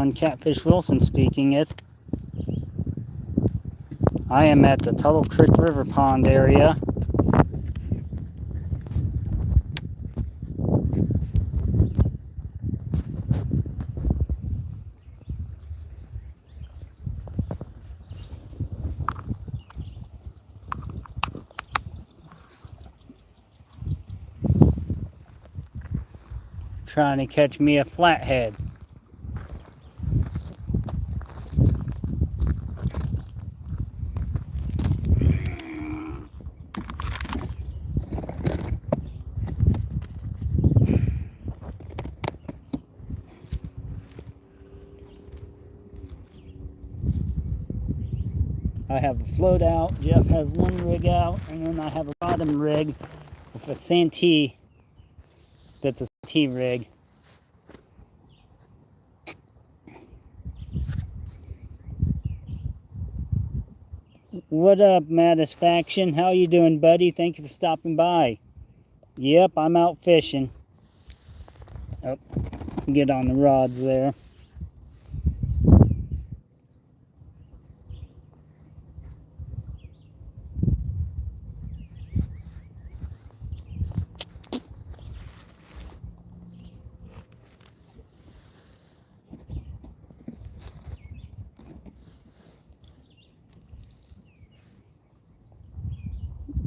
everyone, Catfish Wilson speaking it. I am at the Tuttle Creek River Pond area. Trying to catch me a flathead. I have a float out, Jeff has one rig out, and then I have a bottom rig with a Santee that's a Santee rig. What up, Mattisfaction? How you doing, buddy? Thank you for stopping by. Yep, I'm out fishing. Oh, get on the rods there.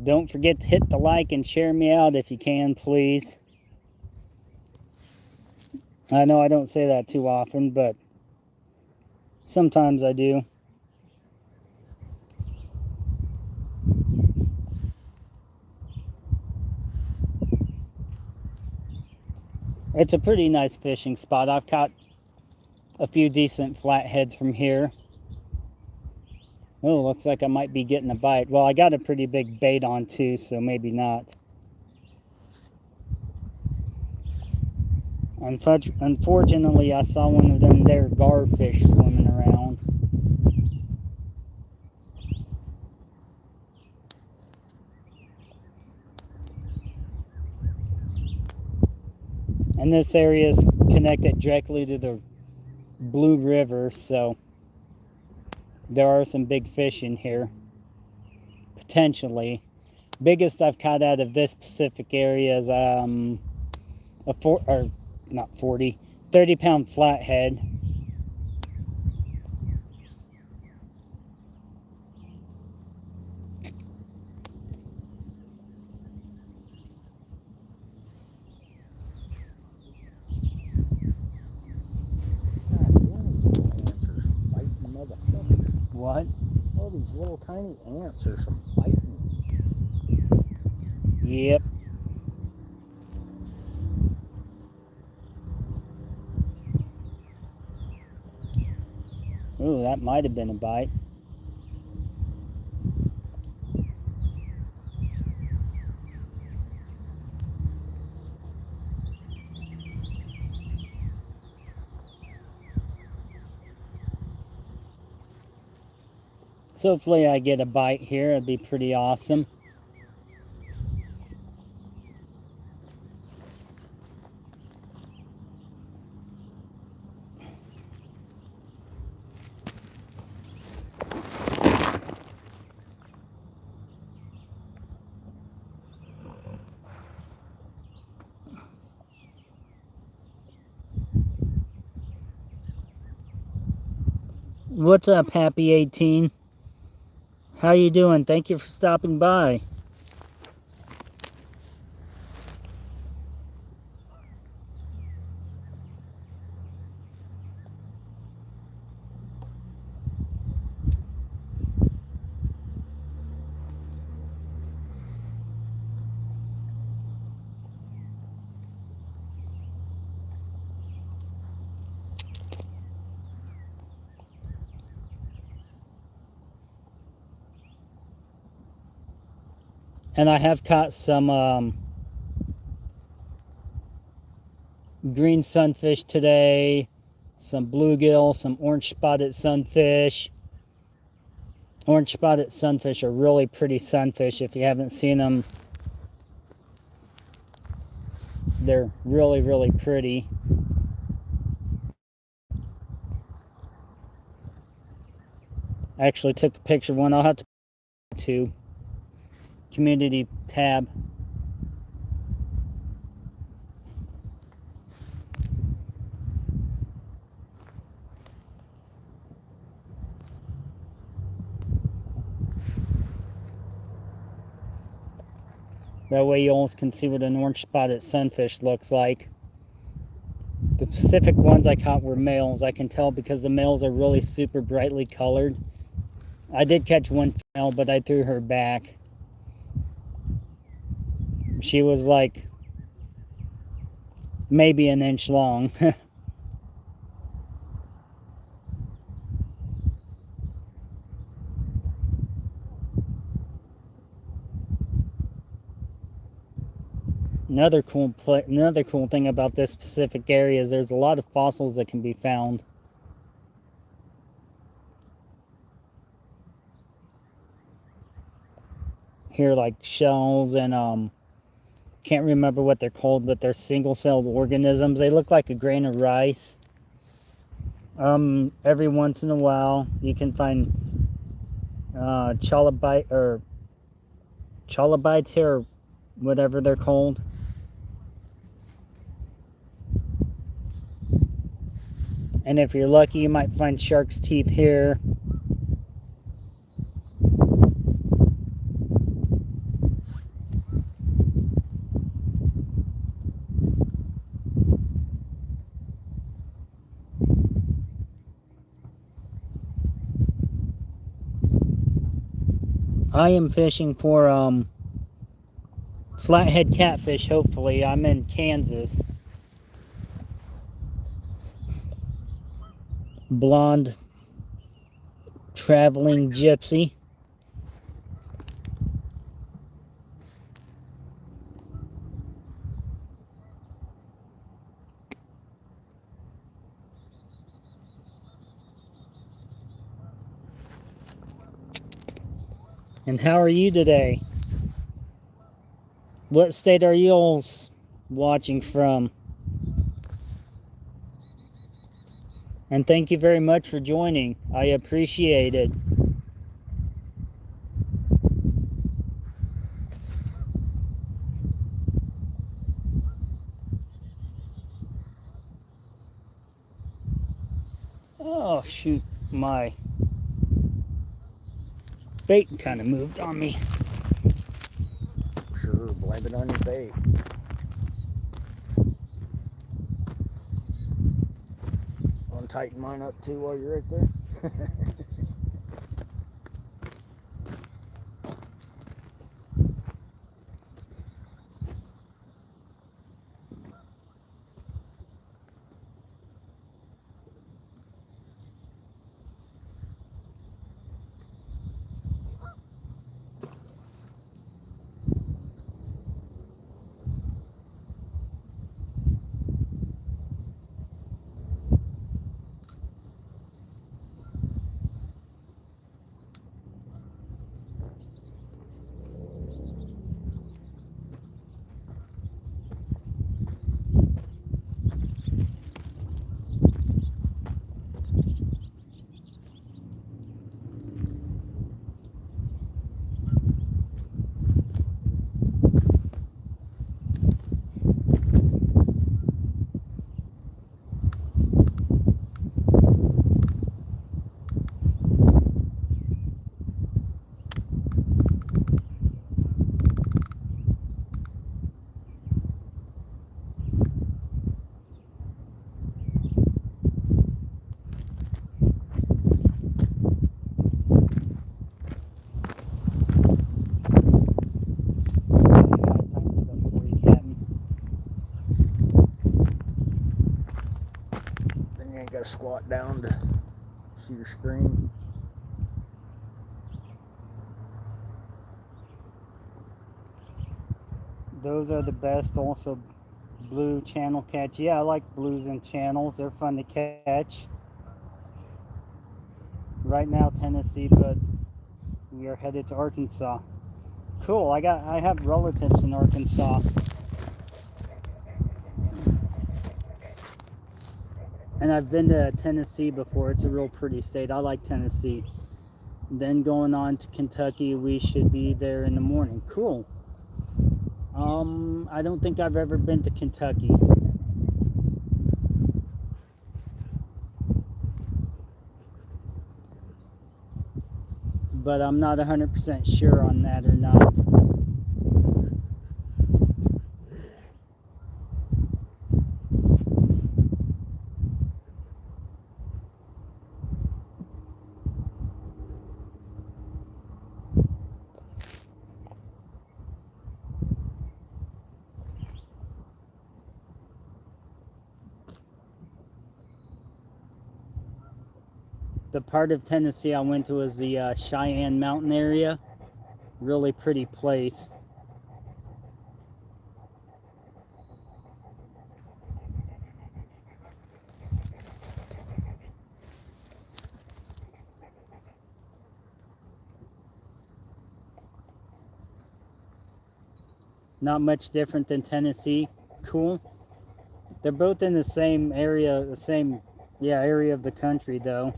Don't forget to hit the like and share me out if you can, please. I know I don't say that too often, but sometimes I do. It's a pretty nice fishing spot. I've caught a few decent flatheads from here. Oh, looks like I might be getting a bite. Well, I got a pretty big bait on too, so maybe not. Unfortunately, I saw one of them there garfish swimming around. And this area is connected directly to the Blue River, so there are some big fish in here, potentially. Biggest I've caught out of this Pacific area is a 30-pound flathead. What? All these little tiny ants are some biting. Yep. Ooh, that might have been a bite. So hopefully I get a bite here. It'd be pretty awesome. What's up, Happy 18? How you doing? Thank you for stopping by. And I have caught some green sunfish today, some bluegill, some orange spotted sunfish. Orange spotted sunfish are really pretty sunfish. If you haven't seen them, they're really, really pretty. I actually took a picture of one. I'll have to community tab. That way you almost can see what an orange spotted sunfish looks like. The Pacific ones I caught were males. I can tell because the males are really super brightly colored. I did catch one female, but I threw her back. She was like maybe an inch long. Another cool thing about this Pacific area is there's a lot of fossils that can be found. Here, like shells and can't remember what they're called, but they're single-celled organisms. They look like a grain of rice. Every once in a while, you can find chalabites here, or whatever they're called. And if you're lucky, you might find shark's teeth here. I am fishing for flathead catfish, hopefully. I'm in Kansas. Blonde traveling gypsy. And how are you today? What state are you all watching from? And thank you very much for joining. I appreciate it. Oh, shoot. My bait kind of moved on me. Sure, blame it on your bait. Want to tighten mine up too while you're right there? Got to squat down to see your screen. Those are the best. Also, blue channel catch. Yeah, I like blues and channels. They're fun to catch. Right now, Tennessee, but we are headed to Arkansas. Cool. I have relatives in Arkansas. And I've been to Tennessee before. It's a real pretty state. I like Tennessee. Then going on to Kentucky, we should be there in the morning. Cool. I don't think I've ever been to Kentucky. But I'm not 100% sure on that or not. The part of Tennessee I went to was the Cheyenne Mountain area. Really pretty place. Not much different than Tennessee. Cool. They're both in the same area, area of the country though.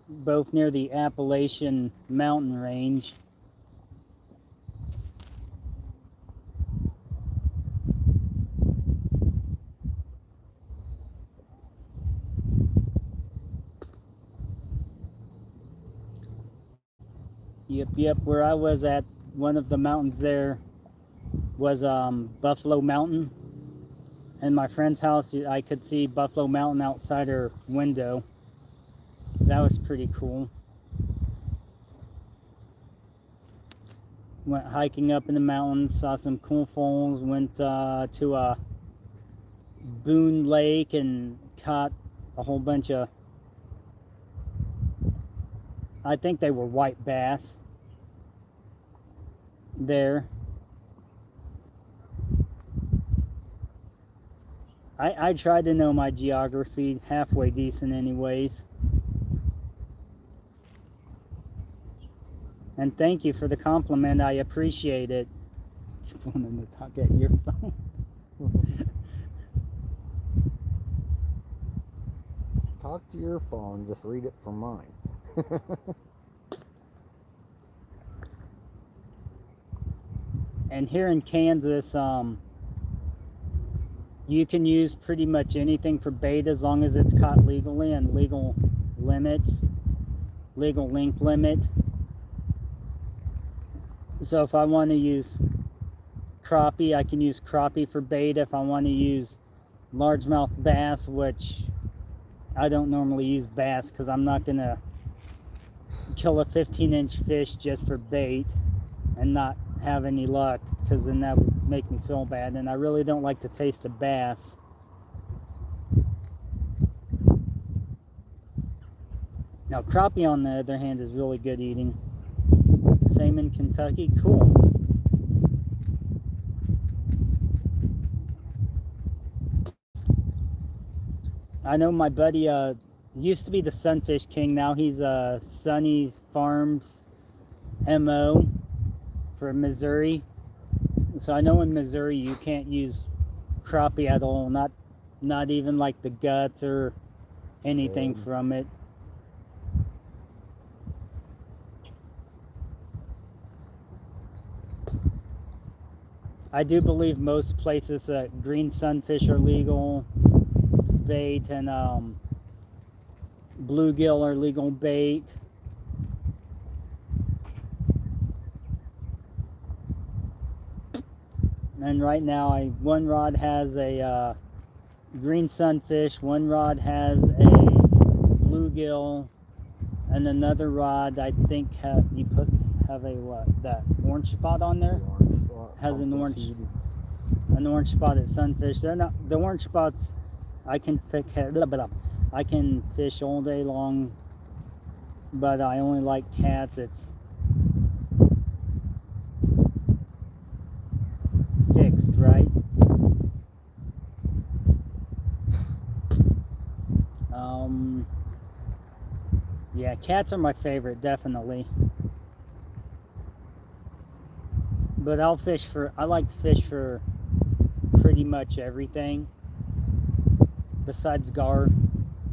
Both near the Appalachian mountain range. Yep, where I was at, one of the mountains there was Buffalo Mountain. And my friend's house, I could see Buffalo Mountain outside her window. That was pretty cool. Went hiking up in the mountains, saw some cool falls, went to a Boone Lake and caught a whole bunch of, I think they were white bass there. I tried to know my geography halfway decent anyways. And thank you for the compliment. I appreciate it. Keep wanting to talk at your phone. Talk to your phone, just read it from mine. And here in Kansas, you can use pretty much anything for bait as long as it's caught legally and legal limits, legal length limit. So if I want to use crappie, I can use crappie for bait. If I want to use largemouth bass, which I don't normally use bass because I'm not going to kill a 15-inch fish just for bait and not have any luck, because then that would make me feel bad, and I really don't like the taste of bass. Now crappie on the other hand is really good eating. Same in Kentucky. Cool. I know my buddy used to be the Sunfish King. Now he's Sunny Farms MO for Missouri. So I know in Missouri you can't use crappie at all, not even like the guts or anything from it. I do believe most places green sunfish are legal bait, and bluegill are legal bait. And right now, one rod has a green sunfish, one rod has a bluegill, and another rod I think have a what, that orange spot on there? Orange spot, has an orange spotted sunfish. They're not, the orange spots I can fish all day long, but I only like cats. It's fixed, right? Yeah, cats are my favorite, definitely. But I like to fish for pretty much everything. Besides gar,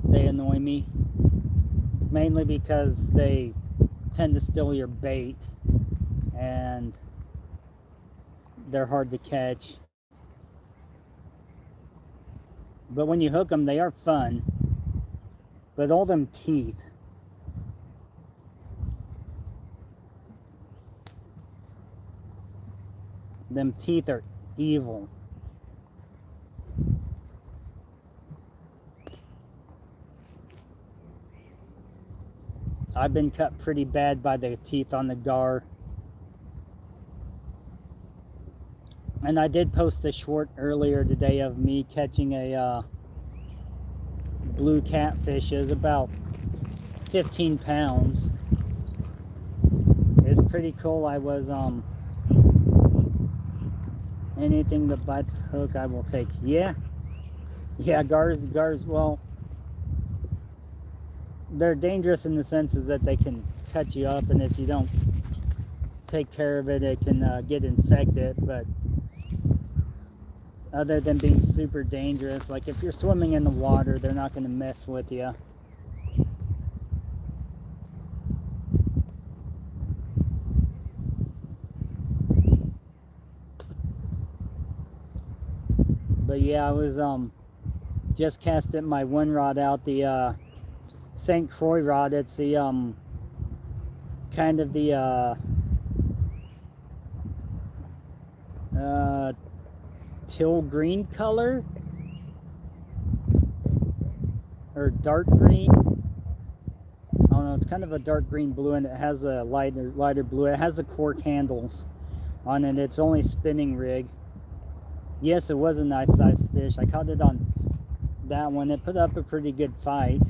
they annoy me. mainly because they tend to steal your bait and they're hard to catch. But when you hook them, they are fun. But all them teeth. Them teeth are evil. I've been cut pretty bad by the teeth on the gar. And I did post a short earlier today of me catching a blue catfish. It was about 15 pounds. It's pretty cool. I was anything that bites the hook I will take. Yeah, gars, well, they're dangerous in the sense is that they can cut you up, and if you don't take care of it, it can get infected. But other than being super dangerous, like if you're swimming in the water, they're not going to mess with you. But yeah, I was just casted my one rod out, the St. Croix rod. It's the kind of the teal green color or dark green. I don't know, it's kind of a dark green blue, and it has a lighter blue. It has the cork handles on it. It's only spinning rig. Yes, it was a nice sized fish. I caught it on that one. It put up a pretty good fight.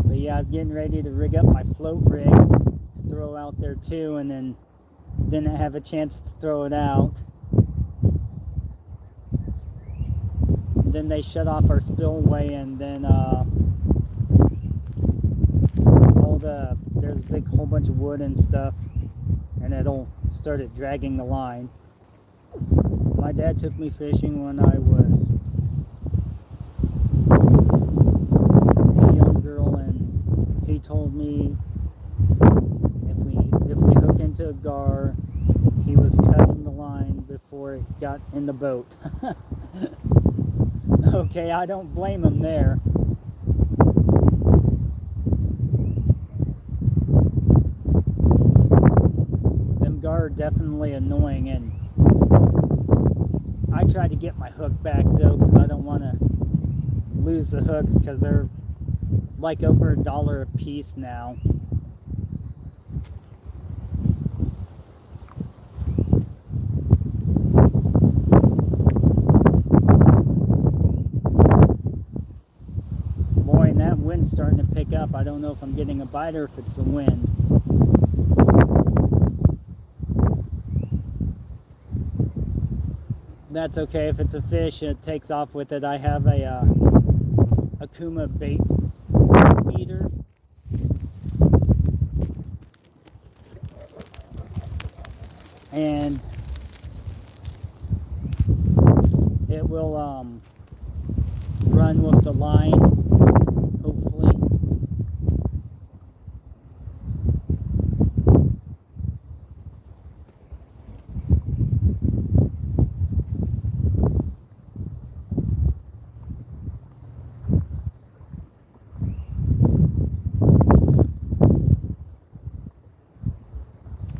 But yeah, I was getting ready to rig up my float rig to throw out there too, and then didn't have a chance to throw it out. Then they shut off our spillway, and then there's a big whole bunch of wood and stuff, and it all started dragging the line. My dad took me fishing when I was a young girl, and he told me if we hook into a gar, he was cutting the line before it got in the boat. Okay, I don't blame him there. Are definitely annoying, and I try to get my hook back though, because I don't want to lose the hooks, because they're like over $1 a piece now. Boy, and that wind's starting to pick up. I don't know if I'm getting a bite or if it's the wind. That's okay. If it's a fish, it takes off with it. I have a Akuma bait feeder. And it will run with the line, hopefully.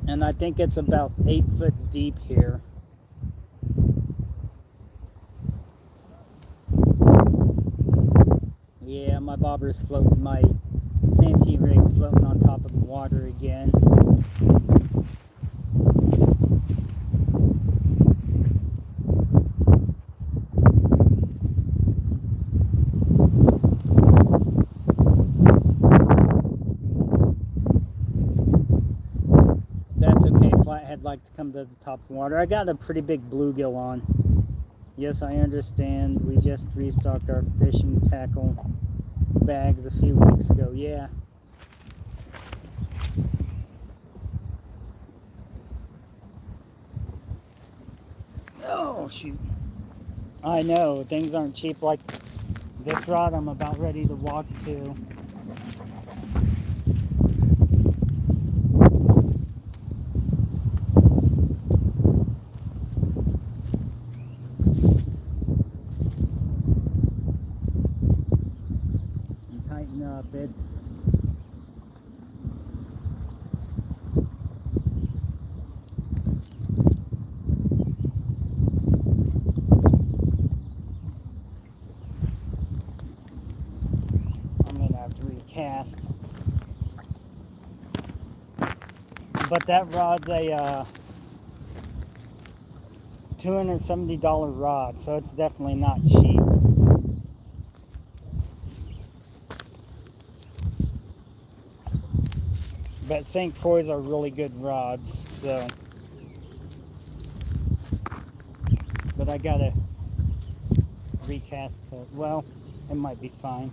And I think it's about 8 foot deep here. Yeah, my bobber's floating, my Santee rig's floating on top of the water again. I'd like to come to the top of the water. I got a pretty big bluegill on. Yes, I understand. We just restocked our fishing tackle bags a few weeks ago. Yeah. Oh shoot. I know, things aren't cheap like this rod I'm about ready to walk to. And tighten up, it's I'm gonna have to recast. But that rod's a $270 rod, so it's definitely not cheap. But St. Croix are really good rods, so. But I gotta recast cut. Well, it might be fine.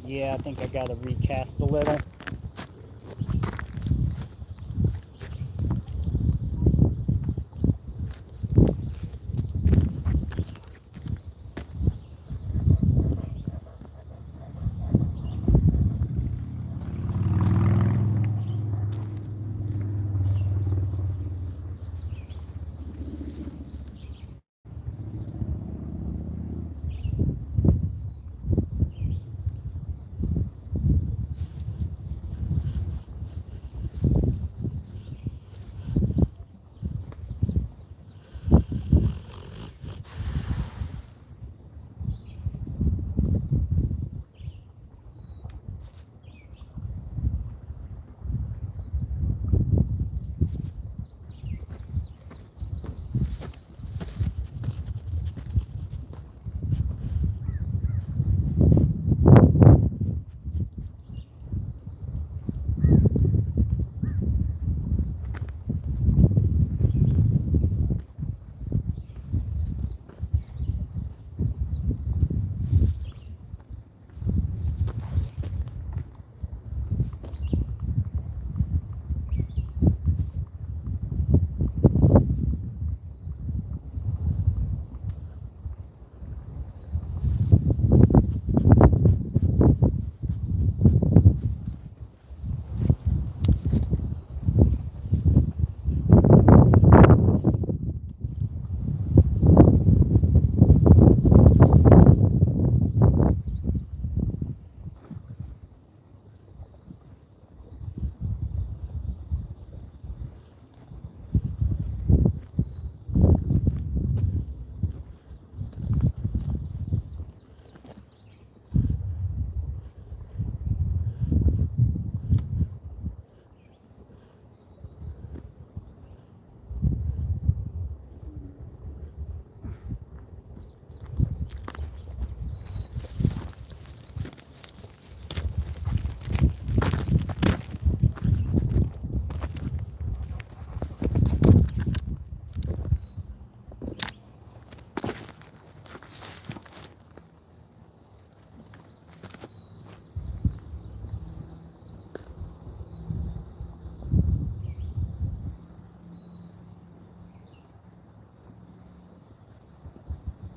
Yeah, I think I gotta recast a little.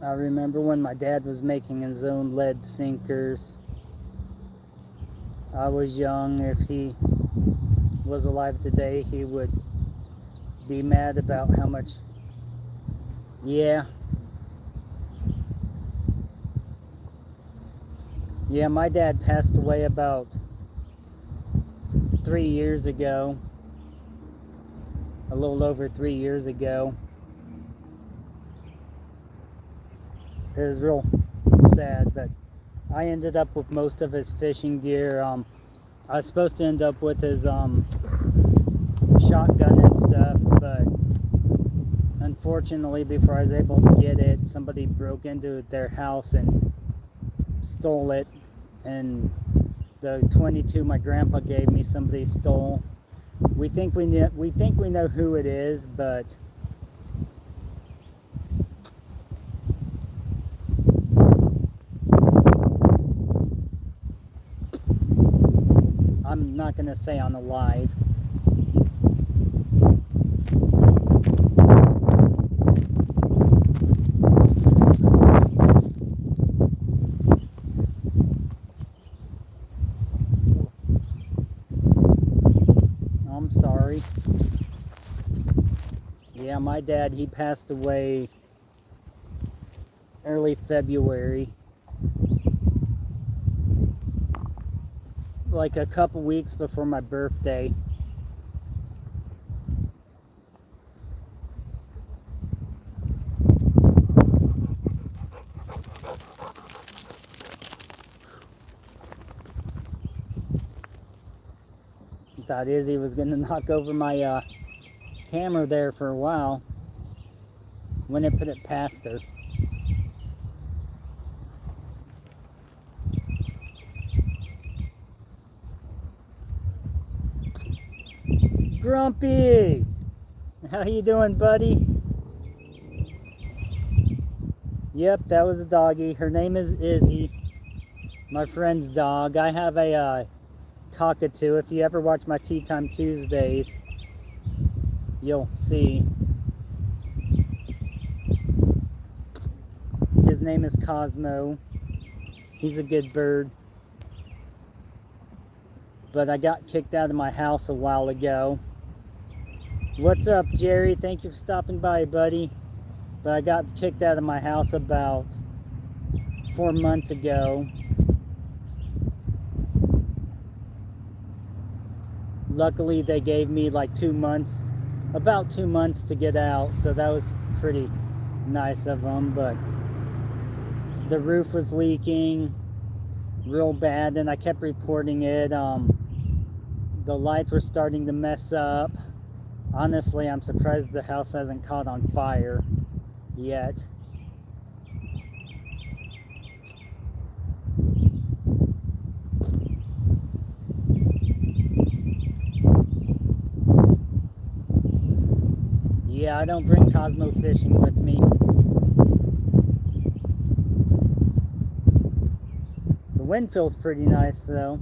I remember when my dad was making his own lead sinkers. I was young. If he was alive today, he would be mad about how much. Yeah. Yeah, my dad passed away about 3 years ago. A little over 3 years ago. It was real sad, but I ended up with most of his fishing gear. I was supposed to end up with his shotgun and stuff, but unfortunately, before I was able to get it, somebody broke into their house and stole it. And the 22 my grandpa gave me, somebody stole. We think we know who it is, but I'm not gonna say on the live. I'm sorry. Yeah, my dad, he passed away early February. Like a couple weeks before my birthday. Thought Izzy was gonna knock over my camera there for a while. Wouldn't put it past her. Grumpy! How you doing, buddy? Yep, that was a doggy. Her name is Izzy. My friend's dog. I have a cockatoo. If you ever watch my Tea Time Tuesdays, you'll see. His name is Cosmo. He's a good bird. But I got kicked out of my house a while ago. What's up, Jerry? Thank you for stopping by, buddy. But I got kicked out of my house about 4 months ago. Luckily, they gave me like 2 months, about 2 months to get out, so that was pretty nice of them. But the roof was leaking real bad, and I kept reporting it. The lights were starting to mess up. Honestly, I'm surprised the house hasn't caught on fire yet. Yeah, I don't bring Cosmo fishing with me. The wind feels pretty nice though.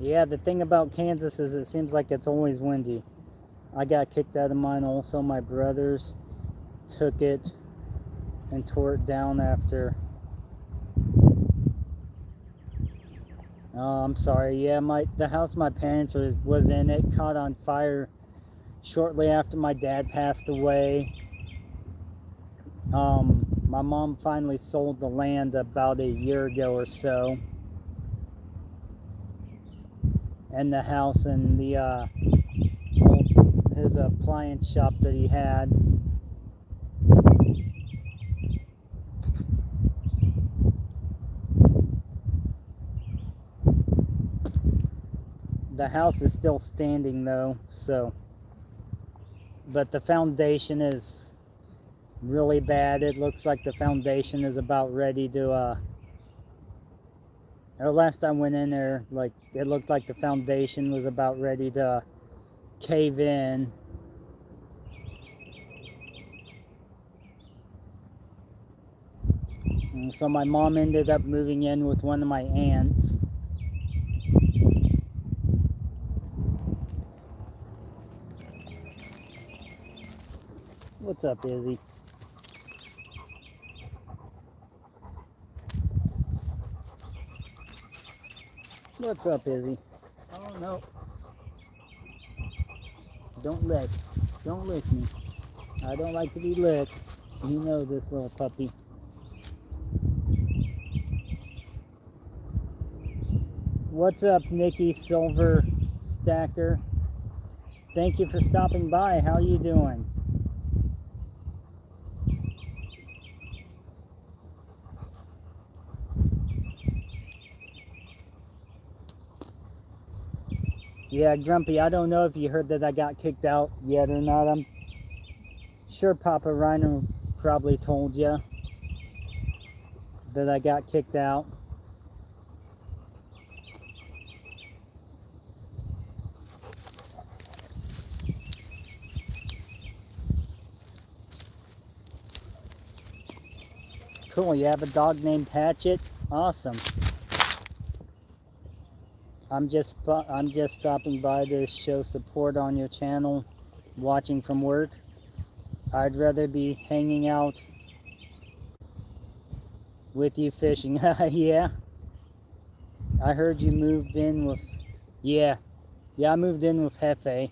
Yeah, the thing about Kansas is it seems like it's always windy. I got kicked out of mine also. My brothers took it and tore it down after. Oh, I'm sorry. Yeah, the house my parents was in, it caught on fire shortly after my dad passed away. My mom finally sold the land about a year ago or so. And the house and his appliance shop that he had. The house is still standing though, so. But the foundation is really bad. It looks like the foundation is about ready to, or last I went in there, like, it looked like the foundation was about ready to cave in. And so my mom ended up moving in with one of my aunts. What's up, Izzy? What's up, Izzy? Oh, no. Don't lick. Don't lick me. I don't like to be licked. You know this little puppy. What's up, Nikki Silver Stacker? Thank you for stopping by. How are you doing? Yeah, Grumpy, I don't know if you heard that I got kicked out yet or not. I'm sure Papa Reiner probably told you that I got kicked out. cool. You have a dog named Hatchet? Awesome. I'm just stopping by to show support on your channel, watching from work. I'd rather be hanging out with you fishing. Yeah. I heard you moved in with... Yeah, I moved in with Hefe.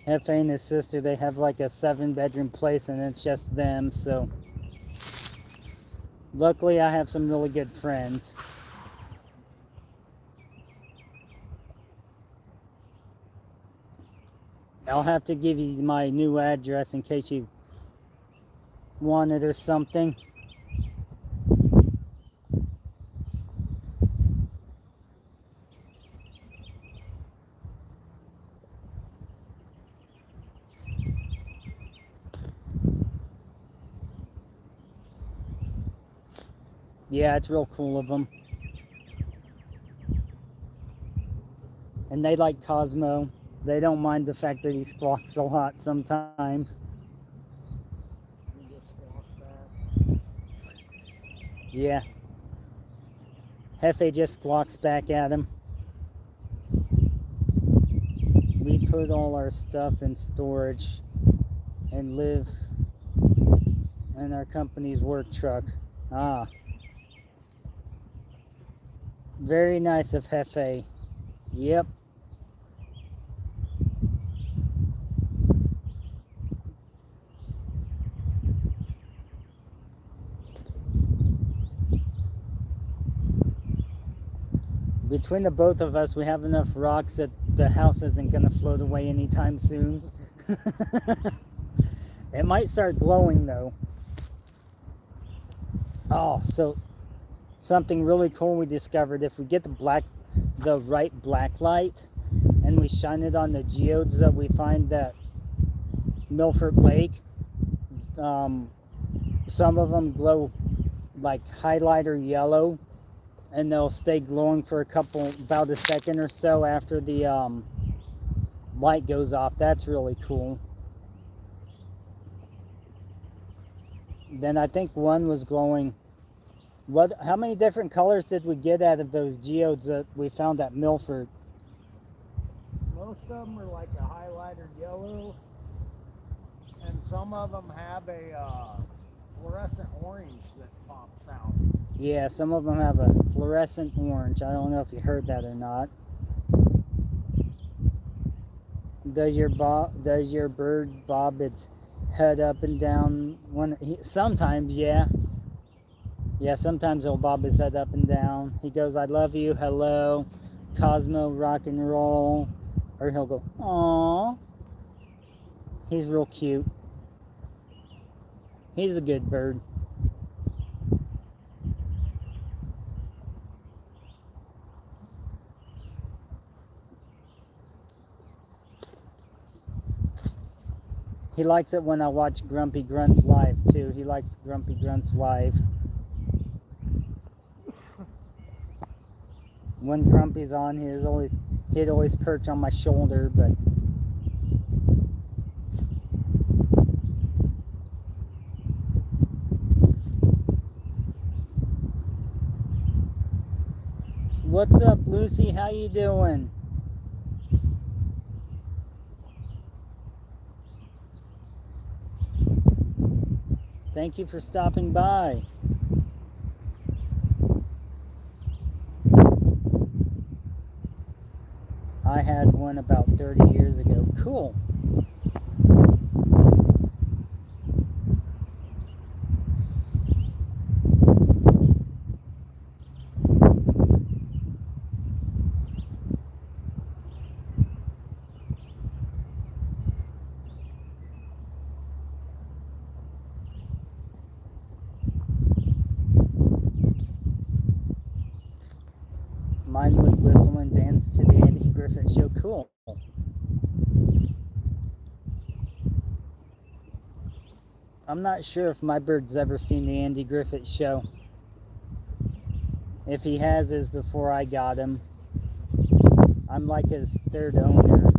Hefe and his sister, they have like a 7-bedroom place and it's just them, so... Luckily, I have some really good friends. I'll have to give you my new address in case you want it or something. Yeah, it's real cool of them. And they like Cosmo. They don't mind the fact that he squawks a lot sometimes. Yeah. Hefe just squawks back at him. We put all our stuff in storage and live in our company's work truck. Ah. Very nice of Hefe. Yep. Between the both of us, we have enough rocks that the house isn't going to float away anytime soon. It might start glowing though. Oh, so something really cool we discovered. If we get the right black light and we shine it on the geodes that we find at Milford Lake, some of them glow like highlighter yellow, and they'll stay glowing for about a second or so after the light goes off. That's really cool. Then I think one was glowing. How many different colors did we get out of those geodes that we found at Milford? Most of them are like a highlighter yellow, and some of them have a fluorescent orange that pops out. Yeah, some of them have a fluorescent orange. I don't know if you heard that or not. Does your bird bob its head up and down? Sometimes, yeah. Yeah, sometimes he'll bob his head up and down. He goes, "I love you, hello, Cosmo, rock and roll," or he'll go, "Aww." He's real cute. He's a good bird. He likes it when I watch Grumpy Grunts live too. He likes Grumpy Grunts live. When Grumpy's on, he'd always perch on my shoulder, but what's up, Lucy? How you doing? Thank you for stopping by. I had one about 30 years ago. Cool. Mine would whistle and dance to the Andy Griffith Show. Cool. I'm not sure if my bird's ever seen the Andy Griffith Show. If he has, is before I got him. I'm like his third owner.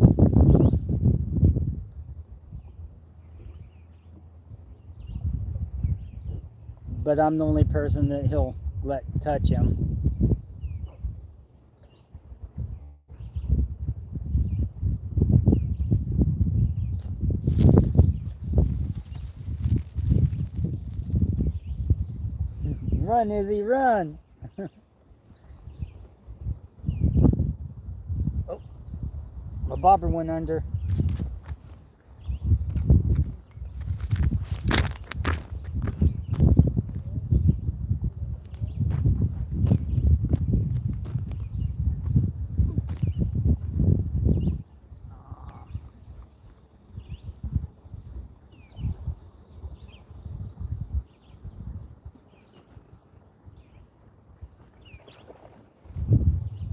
but I'm the only person that he'll let touch him. Run, Izzy, run! Oh, my bobber went under.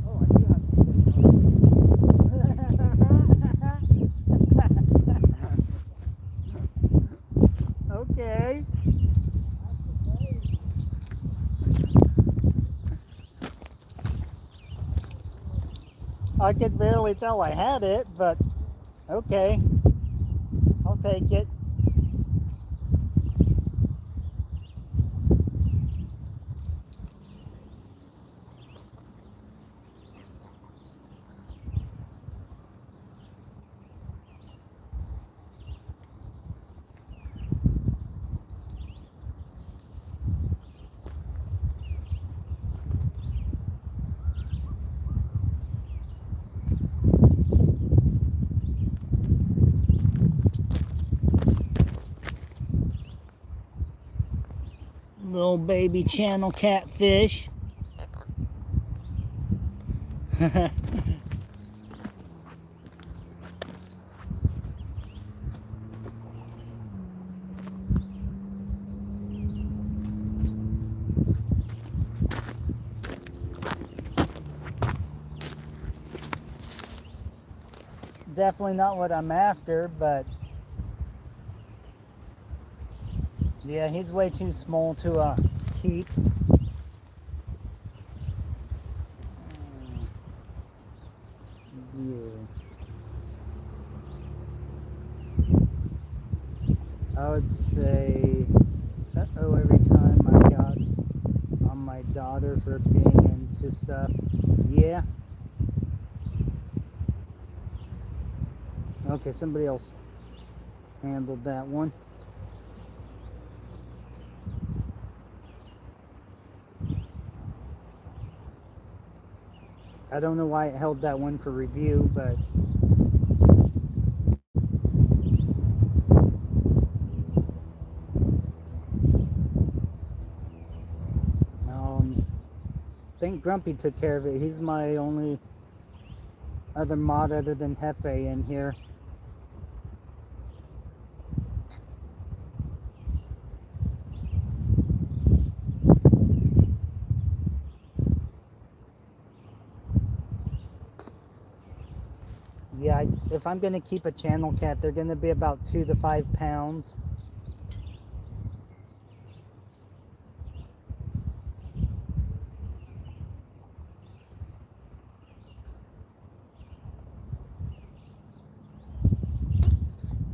Oh, I do have to Okay. I could barely tell I had it, but okay. I'll take it. Little baby channel catfish. Definitely not what I'm after, but yeah, he's way too small to keep. Yeah. I would say, uh-oh, every time I got on my daughter for being into stuff. Yeah. Okay, somebody else handled that one. I don't know why it held that one for review, but I think Grumpy took care of it. He's my only other mod other than Hefe in here. Yeah, if I'm going to keep a channel cat, they're going to be about 2 to 5 pounds.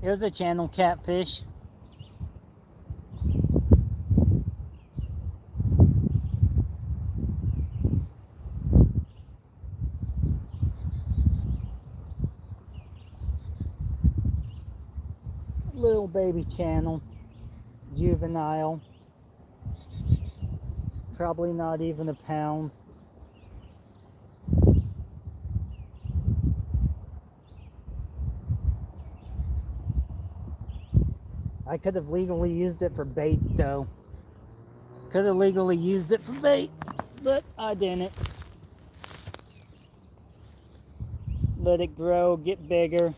Here's a channel catfish. Little baby channel. Juvenile. Probably not even a pound. I could have legally used it for bait though. Could have legally used it for bait, but I didn't. Let it grow, get bigger.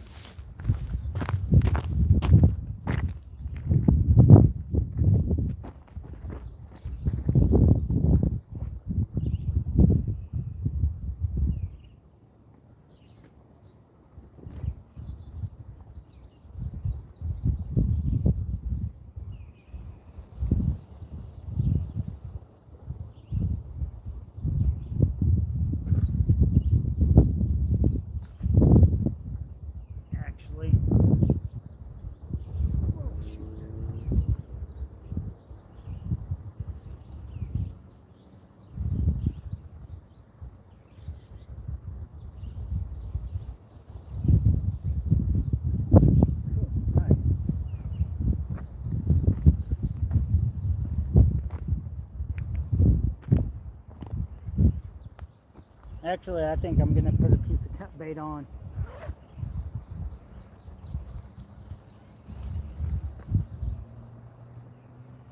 Actually, I think I'm gonna put a piece of cut bait on.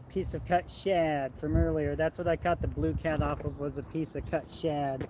Piece of cut shad from earlier. That's what I caught the blue cat off of, was a piece of cut shad.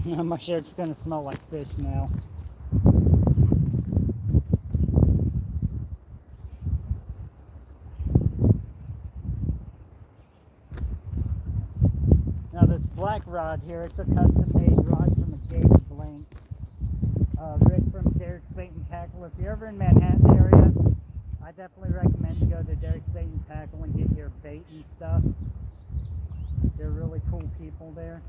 I'm sure it's gonna smell like fish now. Now this black rod here, it's a custom made rod from a David Blank. Rick from Derek's Bait and Tackle. If you're ever in Manhattan area, I definitely recommend you go to Derek's Bait and Tackle and get your bait and stuff. They're really cool people there.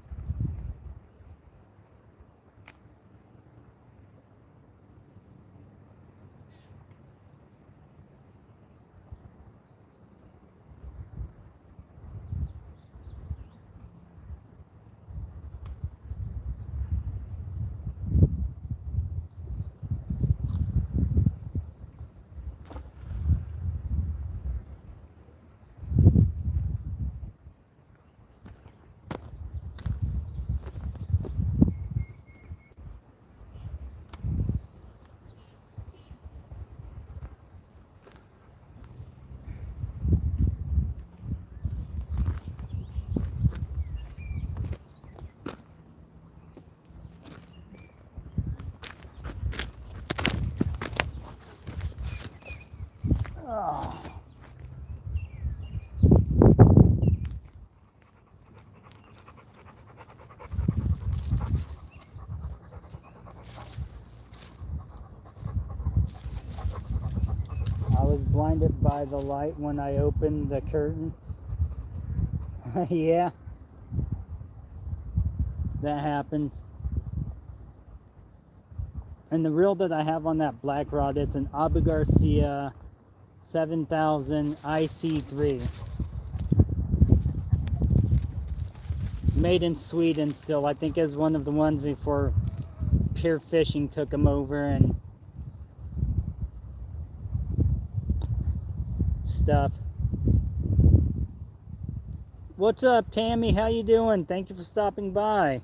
Oh. I was blinded by the light when I opened the curtains. Yeah, that happens. And the reel that I have on that black rod, it's an Abu Garcia 7000 IC3. Made in Sweden still. I think is one of the ones before Pure Fishing took them over and stuff. What's up, Tammy? How you doing? Thank you for stopping by.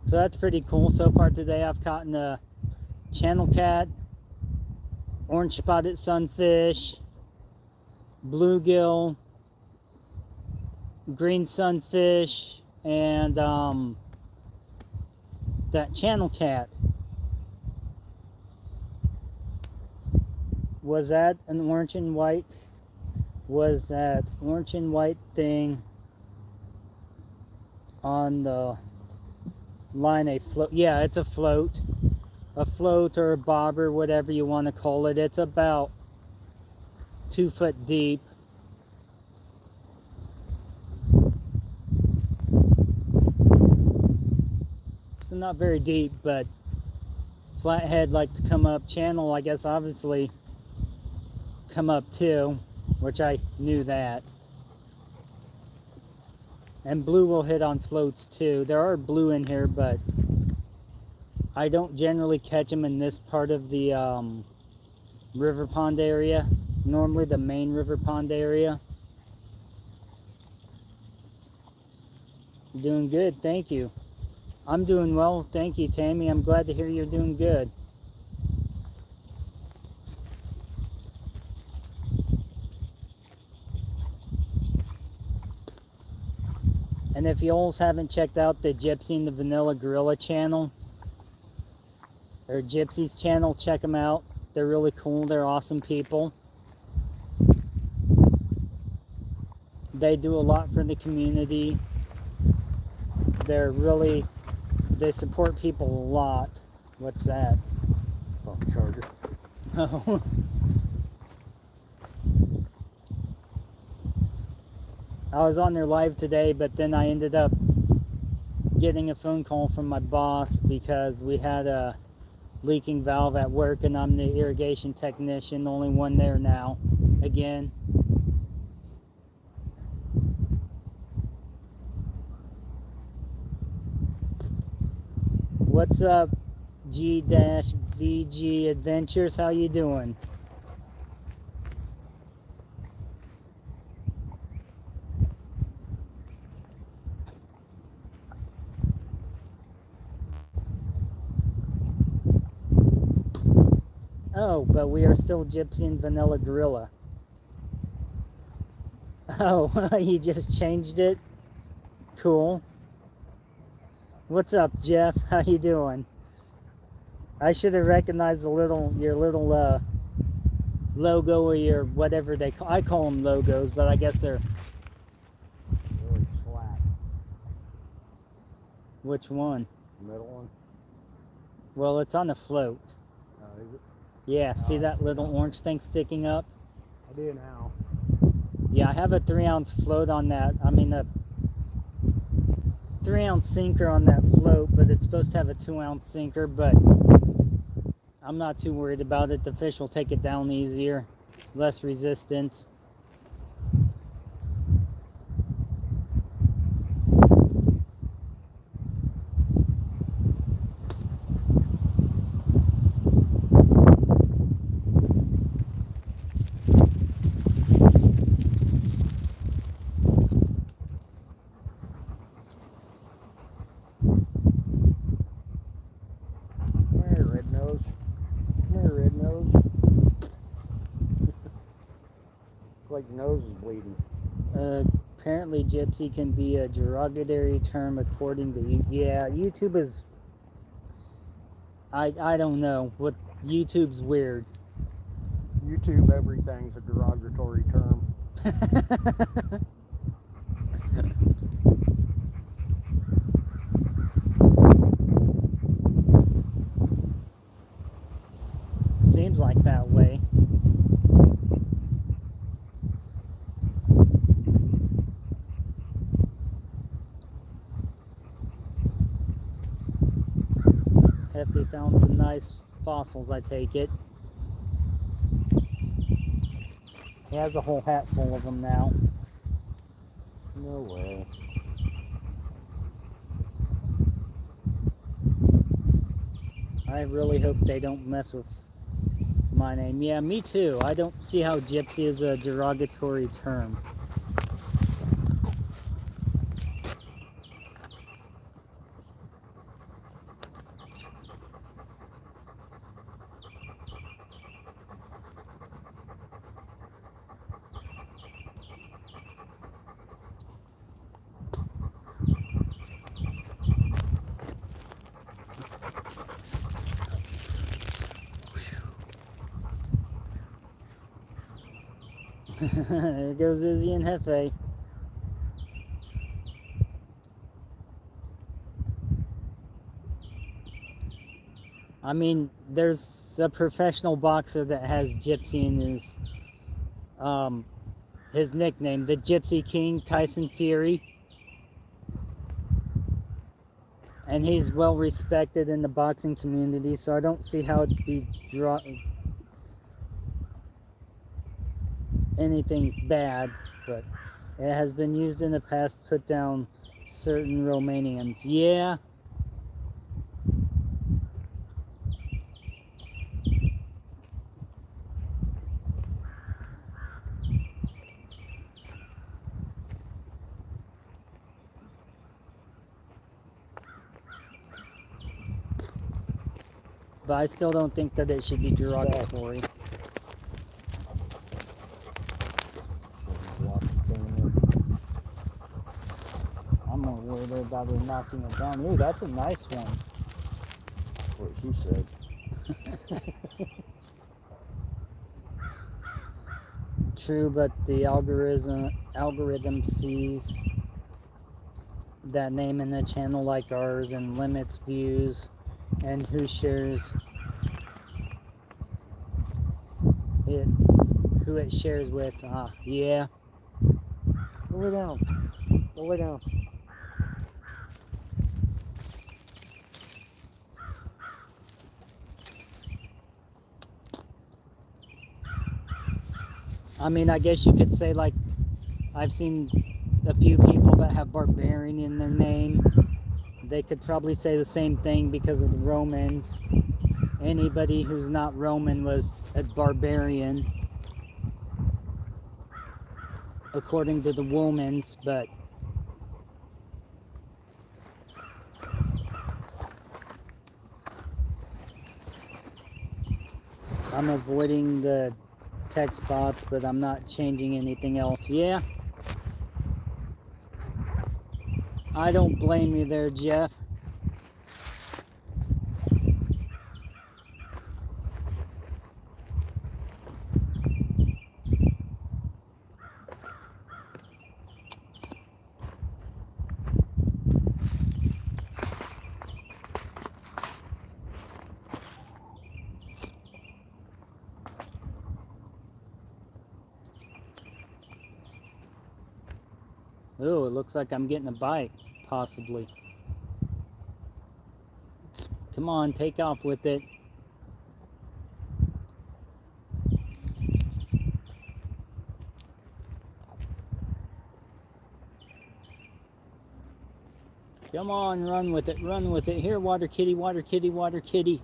So that's pretty cool. So far today I've caught a channel cat, orange spotted sunfish, bluegill, green sunfish, and that channel cat. Was that an orange and white? Was that orange and white thing on the line a float? Yeah, it's a float. A float or a bobber, whatever you want to call it. It's about 2 foot deep. So not very deep, but flathead like to come up. Channel, I guess, obviously come up too, which I knew that. And blue will hit on floats too. There are blue in here, but I don't generally catch them in this part of the river pond area. Normally the main river pond area. Doing good, thank you. I'm doing well, thank you, Tammy. I'm glad to hear you're doing good. And if you alls haven't checked out the Gypsy and the Vanilla Gorilla channel, or Gypsy's channel, check them out. They're really cool. They're awesome people. They do a lot for the community. They support people a lot. What's that? Oh, charger. Oh. I was on their live today, but then I ended up getting a phone call from my boss because we had a leaking valve at work, and I'm the irrigation technician, the only one there now, again. What's up, G-VG Adventures? How you doing? Oh, but we are still Gypsy and Vanilla Gorilla. Oh, you just changed it? Cool. What's up, Jeff? How you doing? I should have recognized your little logo or your whatever I call them logos, but I guess they're Really slack. which one? The middle one. Well, it's on a float. Is it? Yeah, see Oh, that little orange thing sticking up? I do now. Yeah, I have a 3-ounce float on that. I mean a 3-ounce sinker on that float, but it's supposed to have a 2-ounce sinker, but I'm not too worried about it. The fish will take it down easier, less resistance. Come here, red nose. Come here, red nose. Like your nose is bleeding. Apparently gypsy can be a derogatory term according to you. Yeah, YouTube is, I don't know, what YouTube's weird. YouTube, everything's a derogatory term. Seems like that way. Hefty found some nice fossils, I take it. He has a whole hat full of them now. No way. I really hope they don't mess with my name. Yeah, me too. I don't see how gypsy is a derogatory term. There goes Izzy and Hefe. I mean, there's a professional boxer that has Gypsy in his nickname, the Gypsy King, Tyson Fury. And he's well respected in the boxing community, so I don't see how it'd be anything bad, but it has been used in the past to put down certain Romanians. Yeah. But I still don't think that it should be derogatory. I'm gonna they're about to knocking it down. Ooh, that's a nice one. That's what she said. True, but the algorithm sees that name in a channel like ours and limits views and who shares it, who it shares with. Yeah. Go lay down. Go lay down. I mean, I guess you could say, like, I've seen a few people that have barbarian in their name. They could probably say the same thing because of the Romans. Anybody who's not Roman was a barbarian, according to the Womans, but I'm avoiding the text bots, but I'm not changing anything else. Yeah. I don't blame you there, Jeff. Oh, it looks like I'm getting a bite, possibly. Come on, take off with it. Come on, run with it, run with it. Here, water kitty, water kitty, water kitty.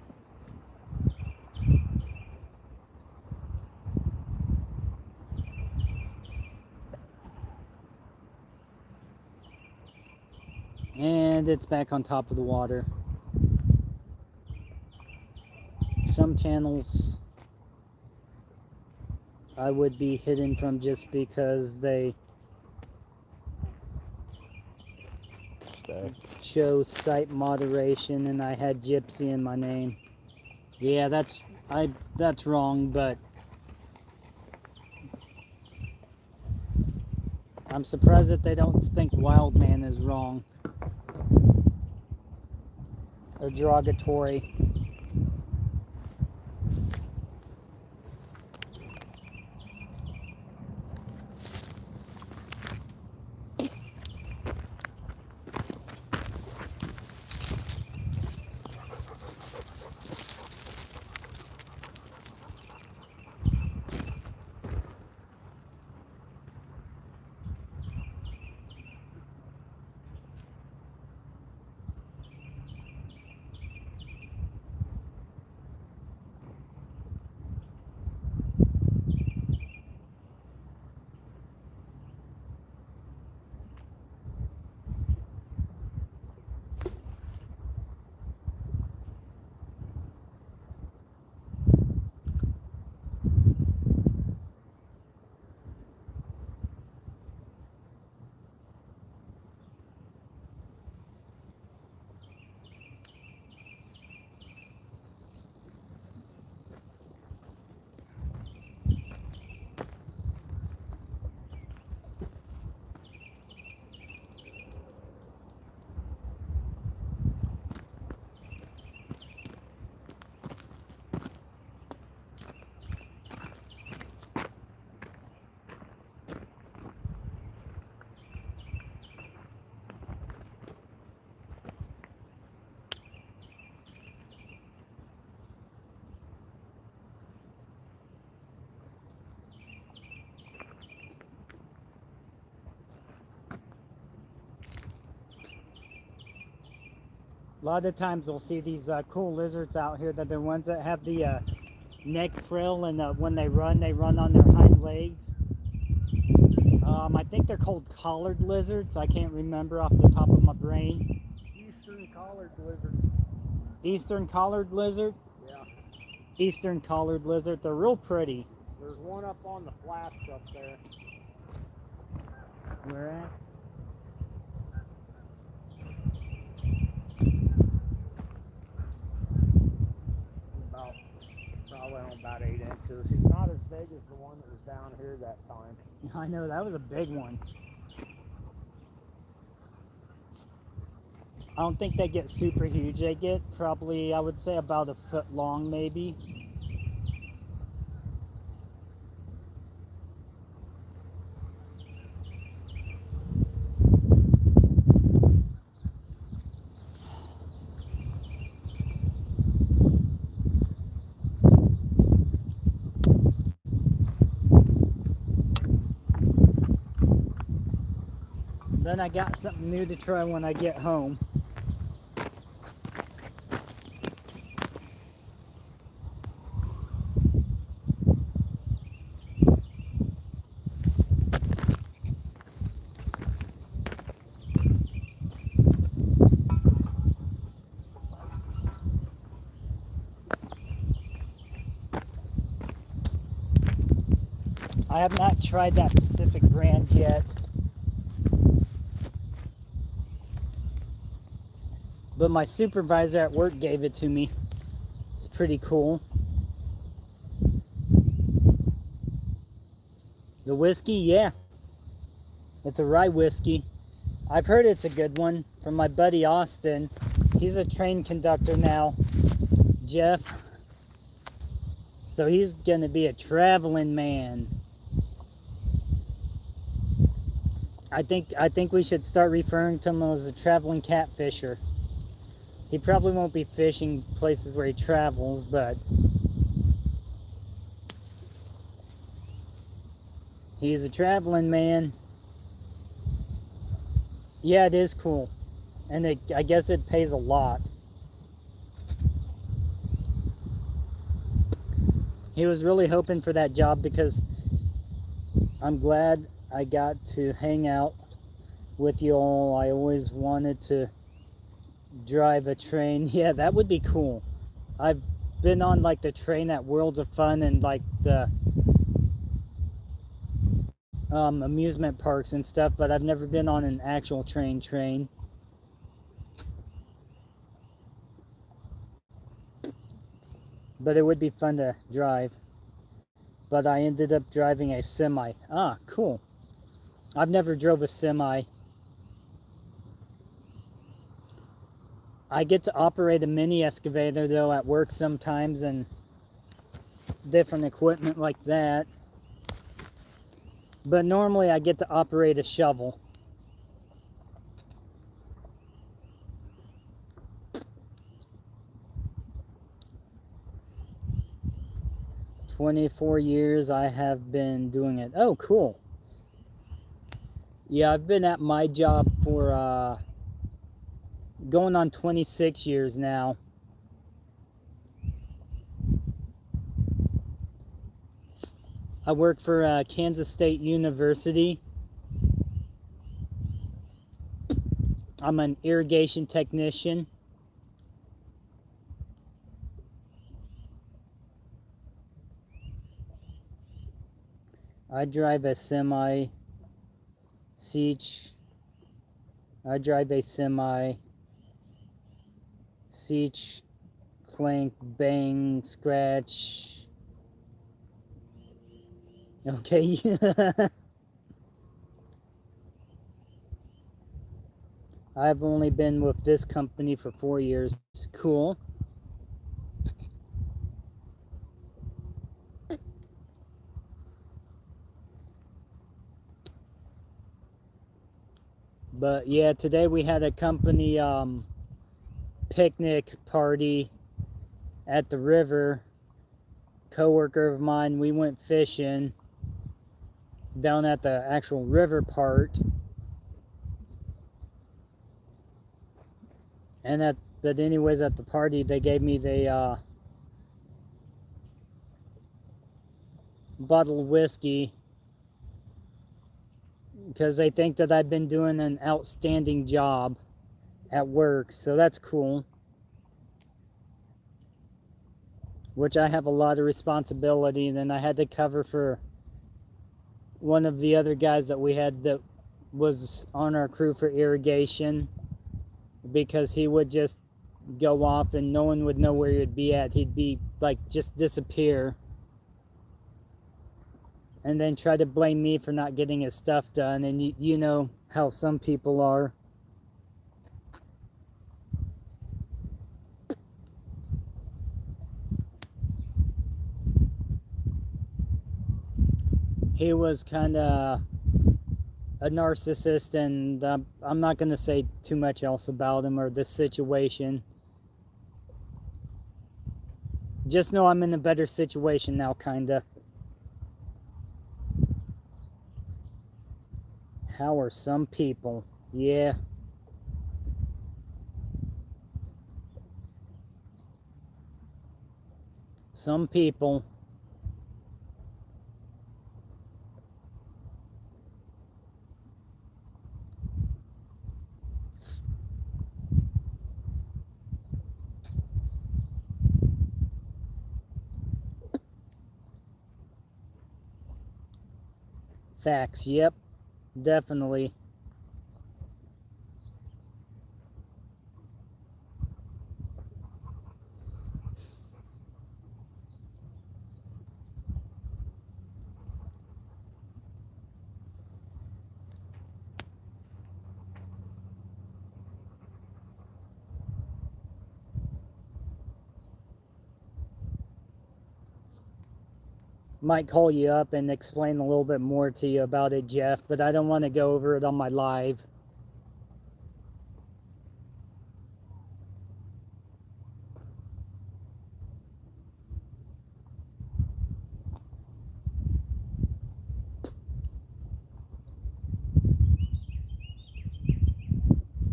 And it's back on top of the water. Some channels I would be hidden from just because they chose site moderation and I had Gypsy in my name. Yeah, that's wrong, but I'm surprised that they don't think Wildman is wrong or derogatory. A lot of times we'll see these cool lizards out here, that they're ones that have the neck frill, and when they run on their hind legs. I think they're called collared lizards. I can't remember off the top of my brain. Eastern collared lizard. Eastern collared lizard? Yeah. Eastern collared lizard. They're real pretty. There's one up on the flats up there. Where at? probably on about 8 inches. He's not as big as the one that was down here that time. I know, that was a big one. I don't think they get super huge. They get probably, I would say, about a foot long maybe. Then I got something new to try when I get home. I have not tried that Pacific brand yet. But my supervisor at work gave it to me. It's pretty cool. The whiskey, yeah. It's a rye whiskey. I've heard it's a good one from my buddy Austin. He's a train conductor now, Jeff. So he's gonna be a traveling man. I think we should start referring to him as a traveling catfisher. He probably won't be fishing places where he travels, but he's a traveling man. Yeah, it is cool. And I guess it pays a lot. He was really hoping for that job because I'm glad I got to hang out with you all. I always wanted to drive a train. Yeah, that would be cool. I've been on like the train at Worlds of Fun and like the amusement parks and stuff, but I've never been on an actual train. But it would be fun to drive. But I ended up driving a semi. Ah, cool. I've never drove a semi. I get to operate a mini excavator though at work sometimes and different equipment like that. But normally I get to operate a shovel. "24 years I have been doing it." Oh, cool. Yeah, I've been at my job for going on 26 years now. I work for Kansas State University. I'm an irrigation technician. I drive a semi. Siege. I drive a semi. Siege, clank, bang, scratch. Okay. I've only been with this company for 4 years. Cool. But yeah, today we had a company picnic party at the river. Coworker of mine, we went fishing down at the actual river part. And but anyways, at the party they gave me the bottle of whiskey because they think that I've been doing an outstanding job at work, so that's cool. Which I have a lot of responsibility, and then I had to cover for one of the other guys that we had that was on our crew for irrigation because he would just go off and no one would know where he'd be at. He'd be like just disappear. And then try to blame me for not getting his stuff done. And you know how some people are. He was kind of a narcissist, and I'm not going to say too much else about him or this situation. Just know I'm in a better situation now, kind of. How are some people? Yeah. Some people. Facts, yep, definitely. Might call you up and explain a little bit more to you about it, Jeff, but I don't want to go over it on my live.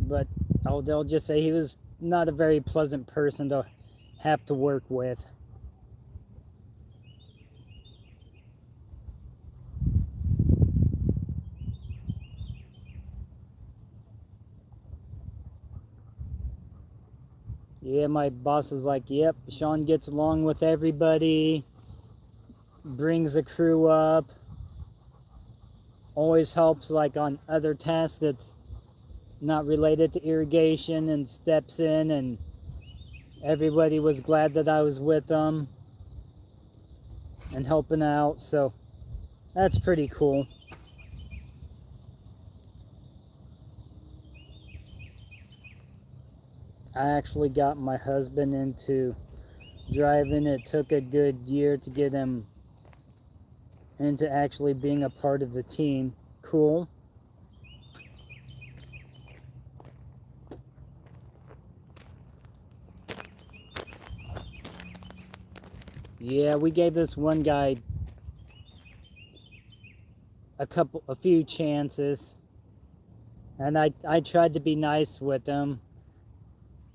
But I'll just say he was not a very pleasant person to have to work with. Yeah, my boss is like, yep, Sean gets along with everybody, brings the crew up, always helps like on other tasks that's not related to irrigation, and steps in, and everybody was glad that I was with them and helping out, so that's pretty cool. I actually got my husband into driving. It took a good year to get him into actually being a part of the team. Cool. Yeah, we gave this one guy a few chances, and I tried to be nice with him,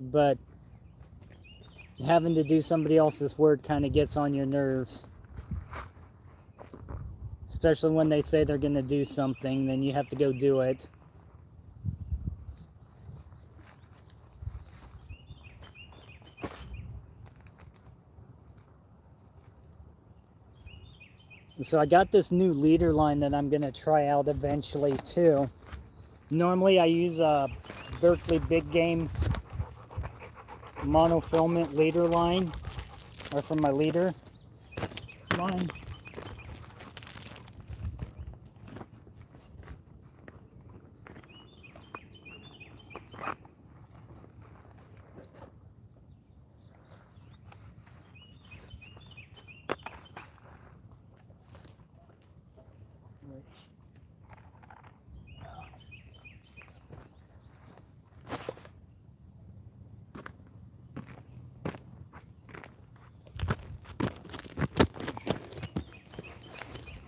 but having to do somebody else's work kind of gets on your nerves. Especially when they say they're going to do something, then you have to go do it. So I got this new leader line that I'm going to try out eventually too. Normally I use a Berkeley Big Game monofilament leader line, or from my leader line.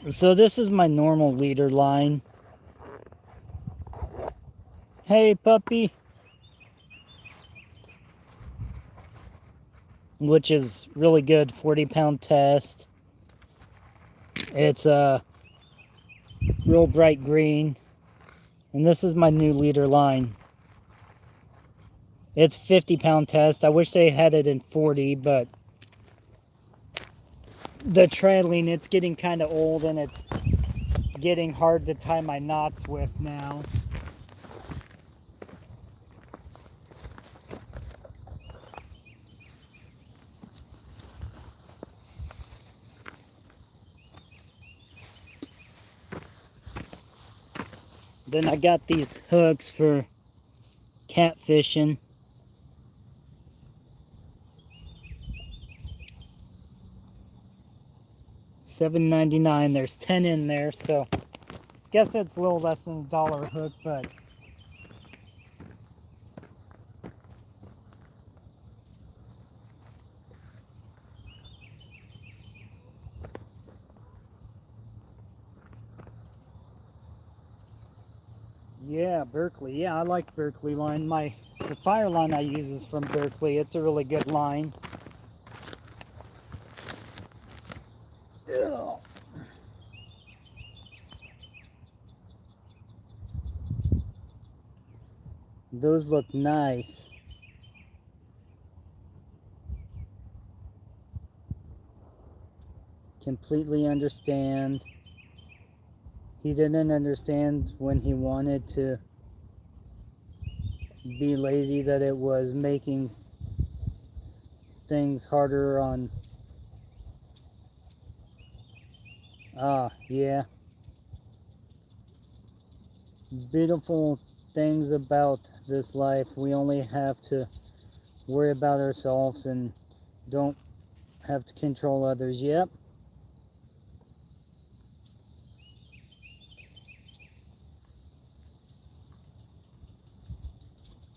So this is my normal leader line. Hey puppy. Which is really good, 40-pound test. It's a real bright green. And this is my new leader line. It's 50-pound test. I wish they had it in 40, but the trailing, it's getting kind of old and it's getting hard to tie my knots with now. Then I got these hooks for catfishing. $7.99. There's 10 in there, so guess it's a little less than $1 a hook, but yeah, Berkeley. Yeah, I like Berkeley line. The fire line I use is from Berkeley. It's a really good line. Ugh. Those look nice. Completely understand. He didn't understand when he wanted to be lazy that it was making things harder on. Yeah. Beautiful things about this life. We only have to worry about ourselves and don't have to control others. Yep.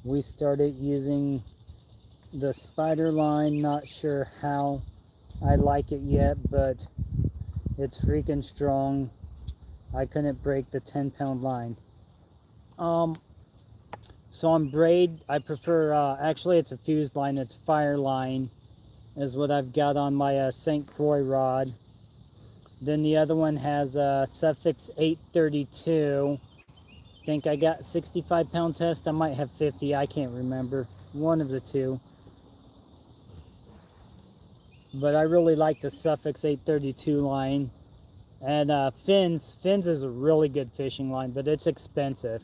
We started using the spider line. Not sure how I like it yet, but it's freaking strong. I couldn't break the 10-pound line. So on braid, I prefer, actually it's a fused line, it's fire line is what I've got on my St. Croix rod. Then the other one has a Suffix 832. I think I got 65-pound test. I might have 50. I can't remember. One of the two. But I really like the Suffix 832 line. And Fins is a really good fishing line, but it's expensive.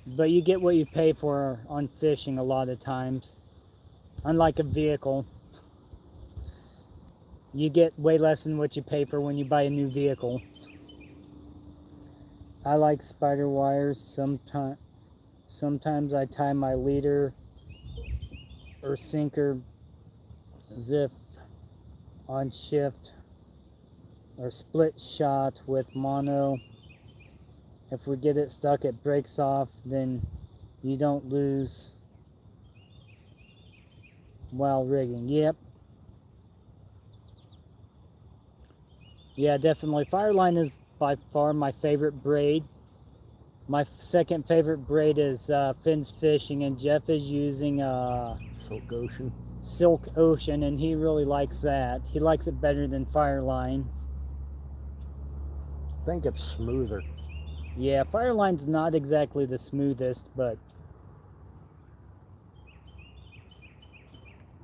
But you get what you pay for on fishing a lot of times. Unlike a vehicle, you get way less than what you pay for when you buy a new vehicle. I like spider wires. Sometimes I tie my leader or sinker zip on shift or split shot with mono. If we get it stuck, it breaks off, then you don't lose while rigging. Yep. Yeah, definitely. Fireline is by far my favorite braid. My second favorite braid is Finn's Fishing, and Jeff is using Silk Ocean, and he really likes that. He likes it better than Fireline. I think it's smoother. Yeah, Fireline's not exactly the smoothest, but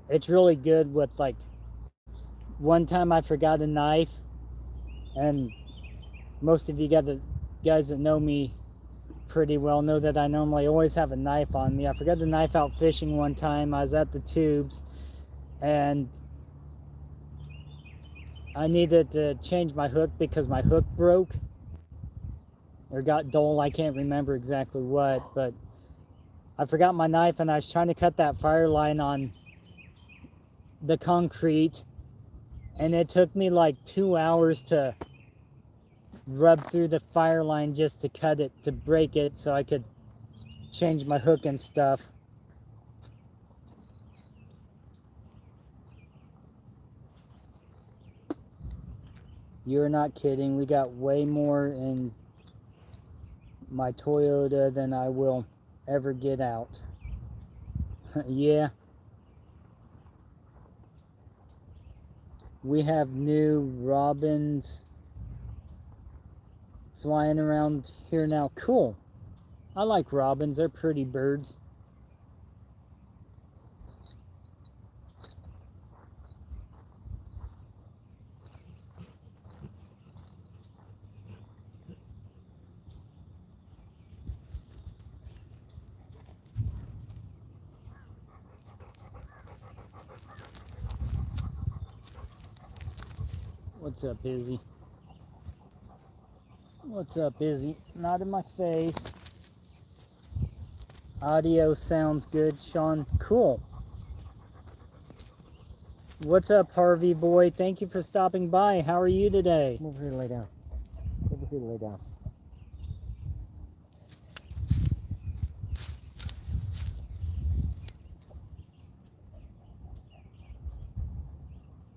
it's really good with, like, one time I forgot a knife, and most of you guys that know me pretty well know that I normally always have a knife on me. I forgot the knife out fishing one time. I was at the tubes, and I needed to change my hook because my hook broke or got dull. I can't remember exactly what, but I forgot my knife, and I was trying to cut that fire line on the concrete, and it took me like 2 hours to rub through the fire line just to cut it, to break it, so I could change my hook and stuff. You're not kidding. We got way more in my Toyota than I will ever get out. Yeah. We have new robins flying around here now. Cool. I like robins. They're pretty birds. What's up, Izzy? What's up, Izzy? Not in my face. Audio sounds good, Sean. Cool. What's up, Harvey boy? Thank you for stopping by. How are you today? Come over here and lay down. Over here and lay down.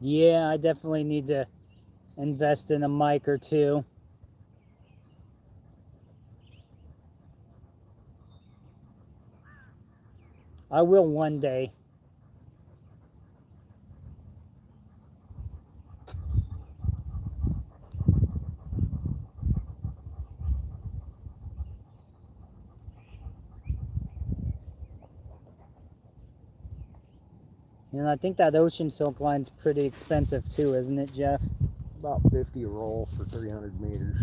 Yeah, I definitely need to invest in a mic or two. I will one day. And I think that ocean silk line's pretty expensive too, isn't it, Jeff? About 50 a roll for 300 meters.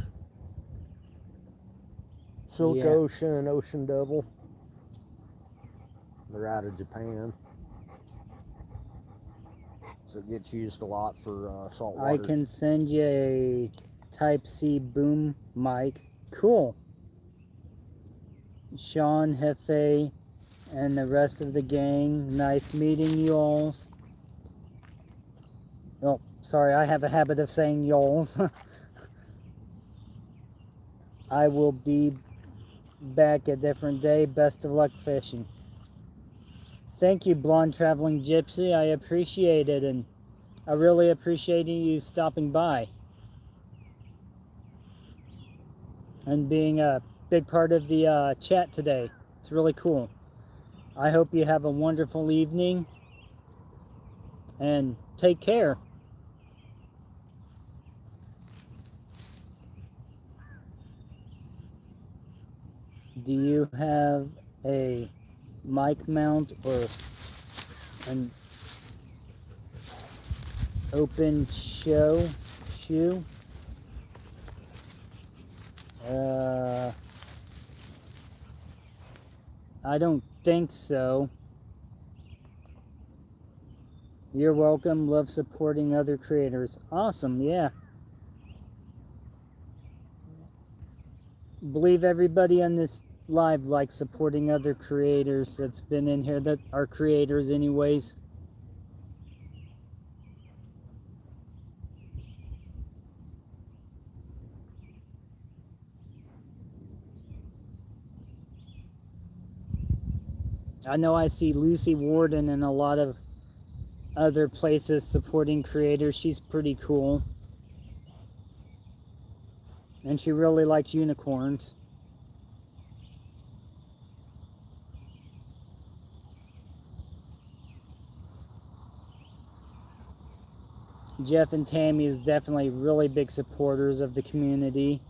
Silk Yeah. Ocean and Ocean Devil. They're out of Japan. So it gets used a lot for salt water. I can send you a Type-C boom mic. Cool. Sean, Hefe, and the rest of the gang, nice meeting you all. Oh, sorry, I have a habit of saying y'alls. I will be back a different day. Best of luck fishing. Thank you, Blonde Traveling Gypsy. I appreciate it, and I really appreciate you stopping by and being a big part of the chat today. It's really cool. I hope you have a wonderful evening, and take care. Do you have a mic mount or an open shoe? I don't think so. You're welcome. Love supporting other creators. Awesome, yeah. Believe everybody on this live likes supporting other creators that's been in here that are creators anyways. I know I see Lucy Warden and a lot of other places supporting creators. She's pretty cool. And she really likes unicorns. Jeff and Tammy is definitely really big supporters of the community.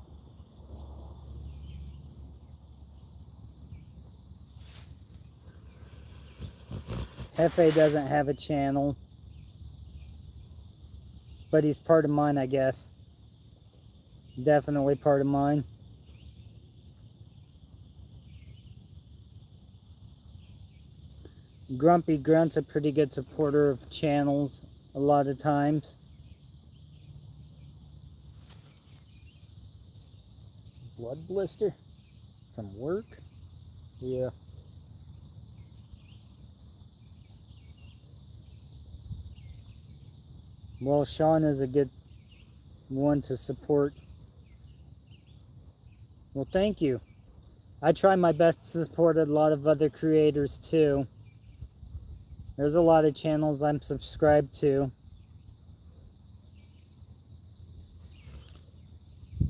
Hefe doesn't have a channel, but he's part of mine, I guess. Definitely part of mine. Grumpy Grunt's a pretty good supporter of channels a lot of times. Blood blister from work? Yeah. Well, Sean is a good one to support. Well, thank you. I try my best to support a lot of other creators too. There's a lot of channels I'm subscribed to.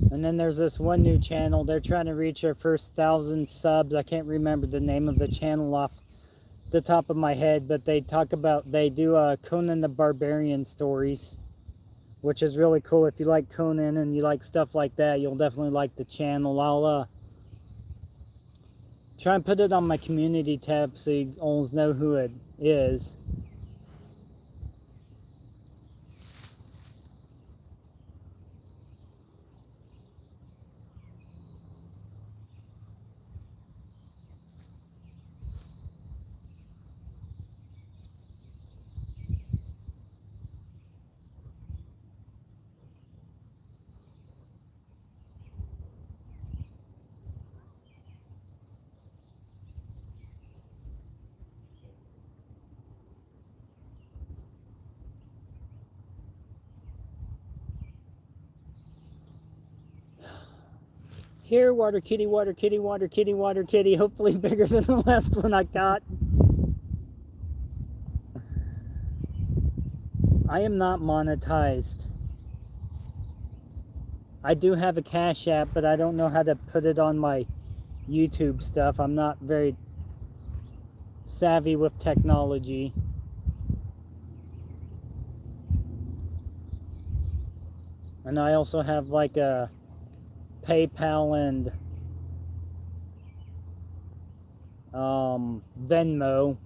And then there's this one new channel. They're trying to reach their first 1,000 subs. I can't remember the name of the channel off the top of my head, but they do Conan the Barbarian stories, which is really cool. If you like Conan and you like stuff like that, you'll definitely like the channel. I'll try and put it on my community tab so you all know who it is. Here, water kitty, water kitty, water kitty, water kitty. Hopefully bigger than the last one I got. I am not monetized. I do have a Cash App, but I don't know how to put it on my YouTube stuff. I'm not very savvy with technology. And I also have like a PayPal and Venmo.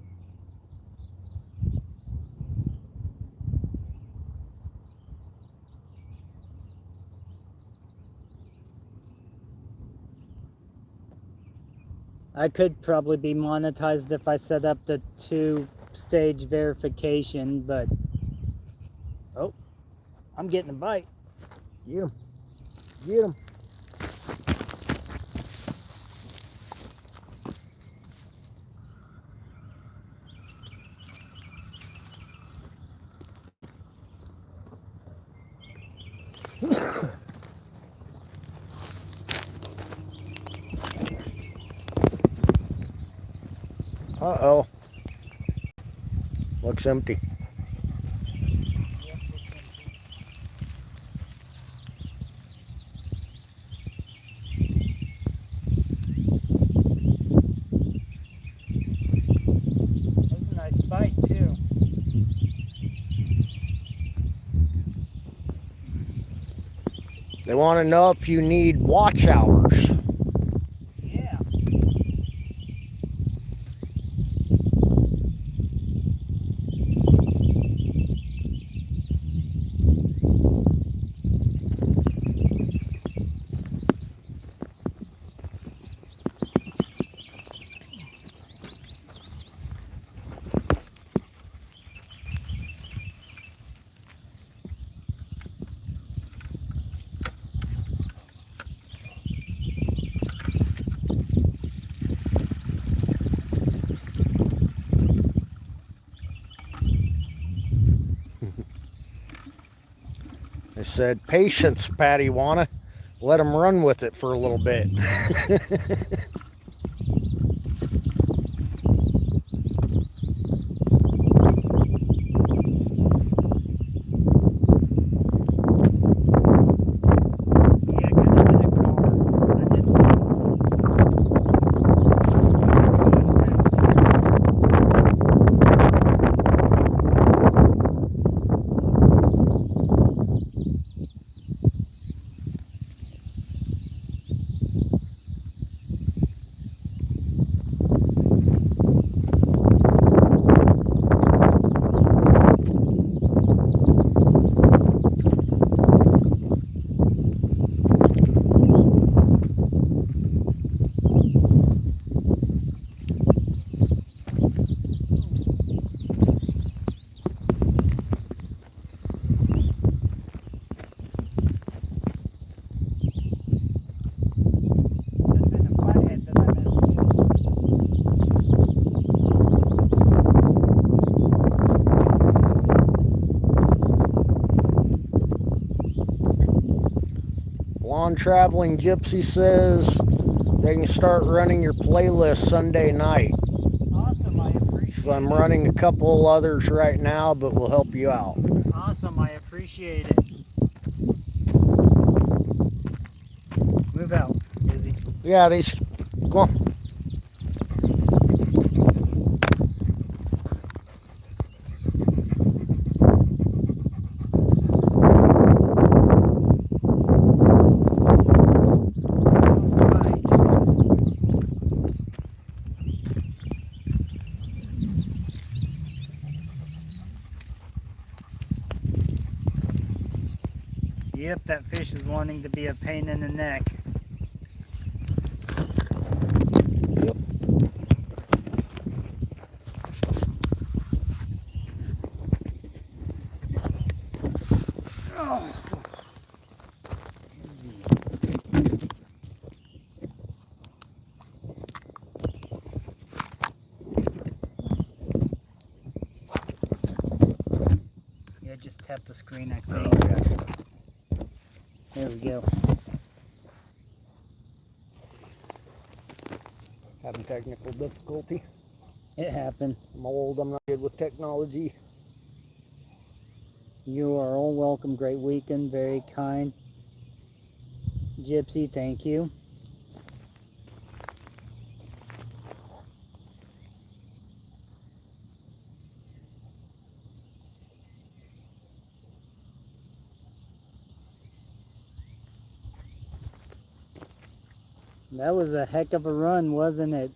I could probably be monetized if I set up the 2-stage verification, but oh, I'm getting a bite. Get him. Get him. Uh-oh. Looks empty. That was a nice bite too. They want to know if you need watch hours. Yeah. They said, patience, Patty Wanna. Let him run with it for a little bit. Yeah, could have been a car. I did see Blonde Traveling Gypsy says they can start running your playlist Sunday night. Awesome, I appreciate So I'm it. running a couple others right now, but we'll help you out. Awesome, I appreciate it. Move out, Izzy. Yeah, these. Go on. Yep, that fish is wanting to be a pain in the neck. Yep. Oh. Yeah, just tap the screen, I think. Oh, yeah. There we go. technical difficulty. It happened. I'm old, I'm not good with technology. You are all welcome. Great weekend. Very kind. Gypsy, thank you. That was a heck of a run, wasn't it?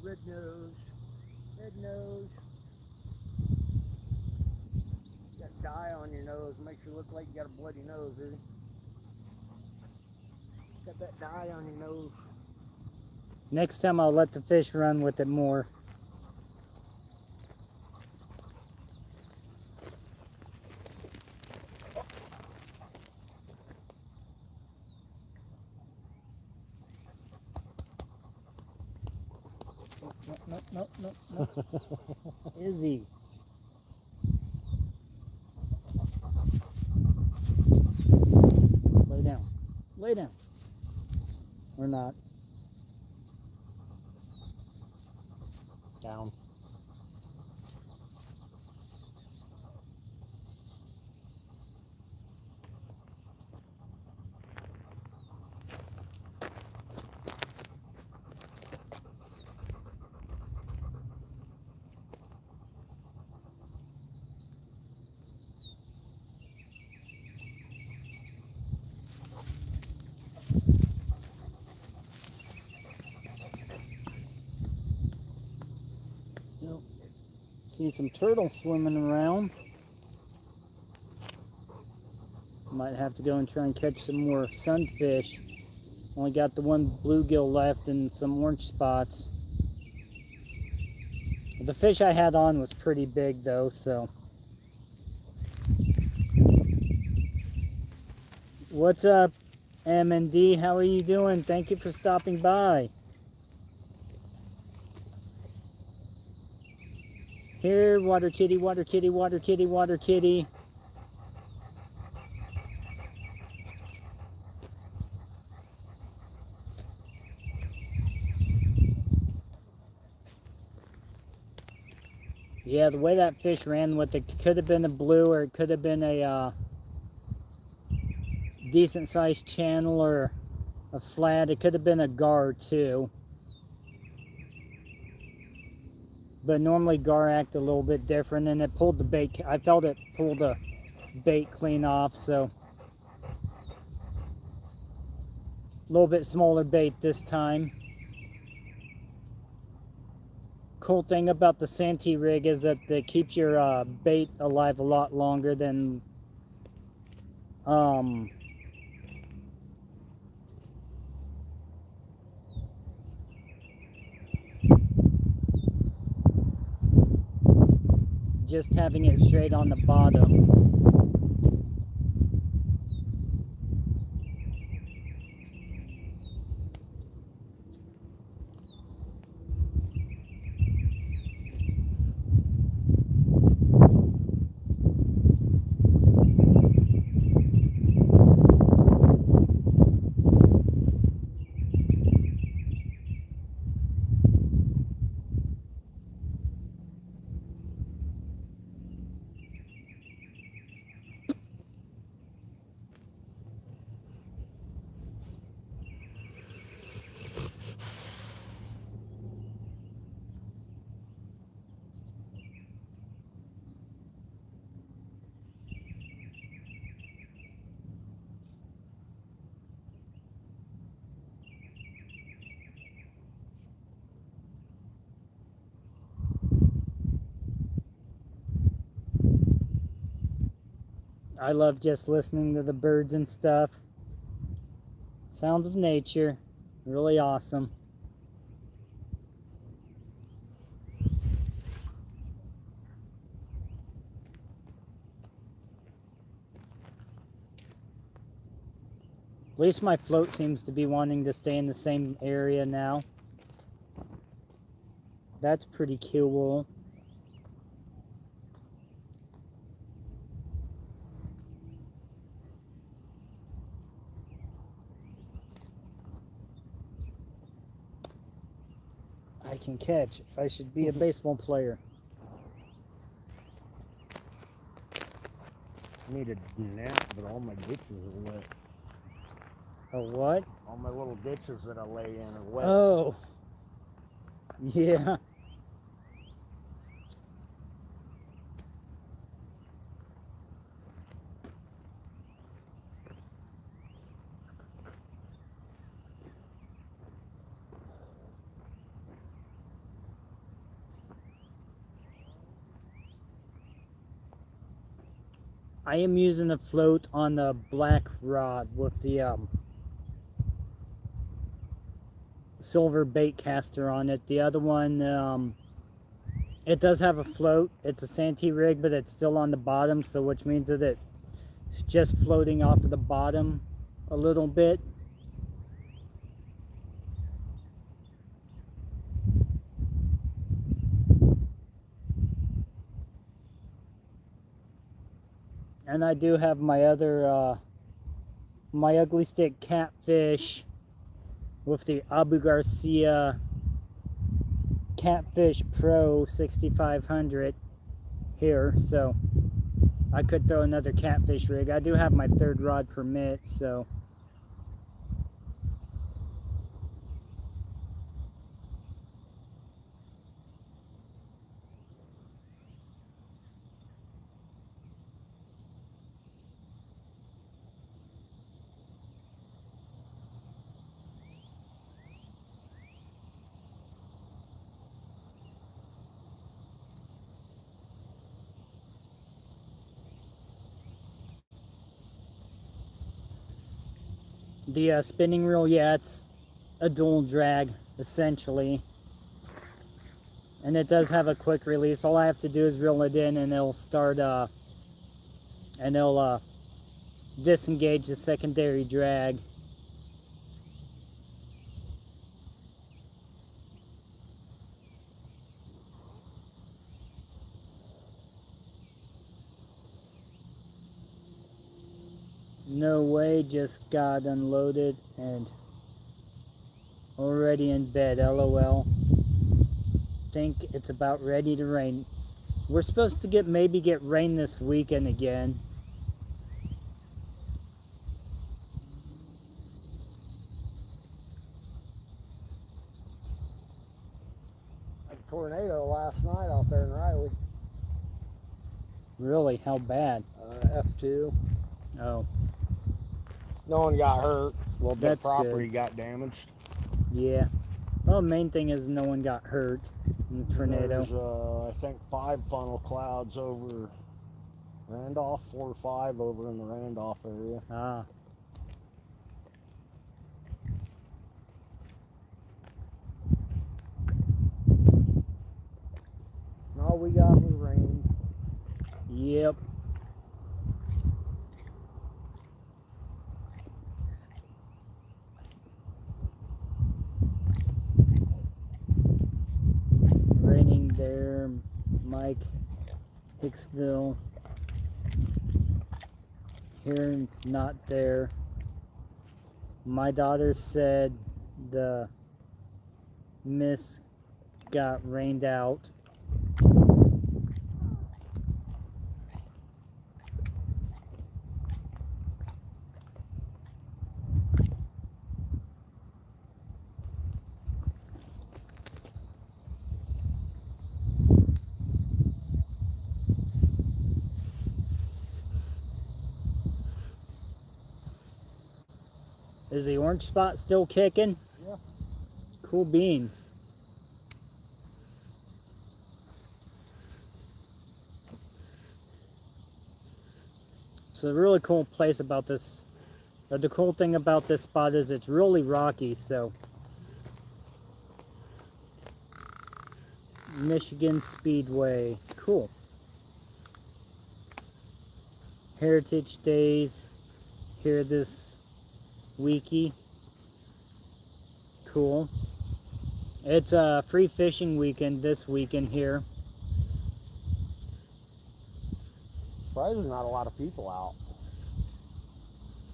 Red nose. Red nose. You got dye on your nose. Makes you look like you got a bloody nose, is it? Got that dye on your nose. Next time I'll let the fish run with it more. No. Izzy. Lay down. Lay down. Or not. Down. See some turtles swimming around. Might have to go and try and catch some more sunfish. Only got the one bluegill left and some orange spots. The fish I had on was pretty big though, so. What's up, M&D? How are you doing? Thank you for stopping by. Here, water kitty, water kitty, water kitty, water kitty. Yeah, the way that fish ran with it, could have been a blue or it could have been a decent sized channel or a flat. It could have been a gar too. But normally gar act a little bit different, and it pulled the bait. I felt it pulled the bait clean off, so a little bit smaller bait this time. Cool thing about the Santee rig is that it keeps your bait alive a lot longer than just having it straight on the bottom. I love just listening to the birds and stuff. Sounds of nature. Really awesome. At least my float seems to be wanting to stay in the same area now. That's pretty cool. I can catch. I should be a baseball player. I need a nap, but all my ditches are wet. A what? All my little ditches that I lay in are wet. Oh. Yeah. I am using a float on the black rod with the silver bait caster on it. The other one, it does have a float. It's a Santee rig, but it's still on the bottom, so which means that it's just floating off of the bottom a little bit. And I do have my other, my ugly stick catfish with the Abu Garcia Catfish Pro 6500 here, so I could throw another catfish rig. I do have my third rod permit, so the spinning reel, yeah, it's a dual drag essentially, and it does have a quick release. All I have to do is reel it in and it'll start and it'll disengage the secondary drag. No way, just got unloaded and already in bed, LOL. Think it's about ready to rain. We're supposed to maybe get rain this weekend again. A tornado last night out there in Riley. Really? How bad? F2. Oh. No one got hurt. Well, The that's property good. got damaged. Yeah. Well, the main thing is no one got hurt in the tornado. There's, I think 5 funnel clouds over Randolph, 4 or 5 over in the Randolph area. Ah. All we got was rain. Yep. Raining there, Mike, Hicksville. Here, not there. My daughter said the mist got rained out. Is the orange spot still kicking? Yeah. Cool beans. So the really cool place about this But the cool thing about this spot is it's really rocky, so Michigan Speedway. Cool. Heritage Days here this weeky. Cool. It's a free fishing weekend this weekend here. Surprised there's not a lot of people out.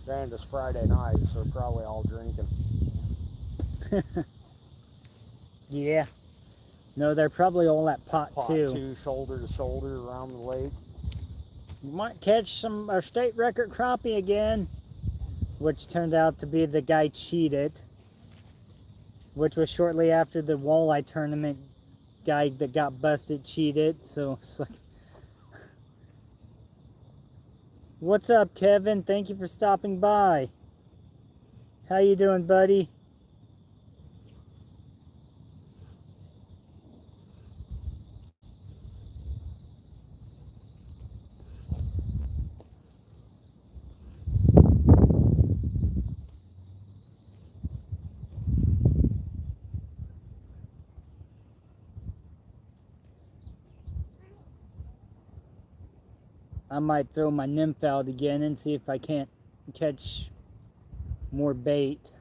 Granted, it's Friday night, so they're probably all drinking. Yeah. No, they're probably all at pot Pot two. two, shoulder to shoulder around the lake. We might catch our state record crappie again, which turned out to be the guy cheated, which was shortly after the walleye tournament guy that got busted cheated. So it's like, what's up, Kevin? Thank you for stopping by. How you doing, buddy? I might throw my nymph out again and see if I can't catch more bait.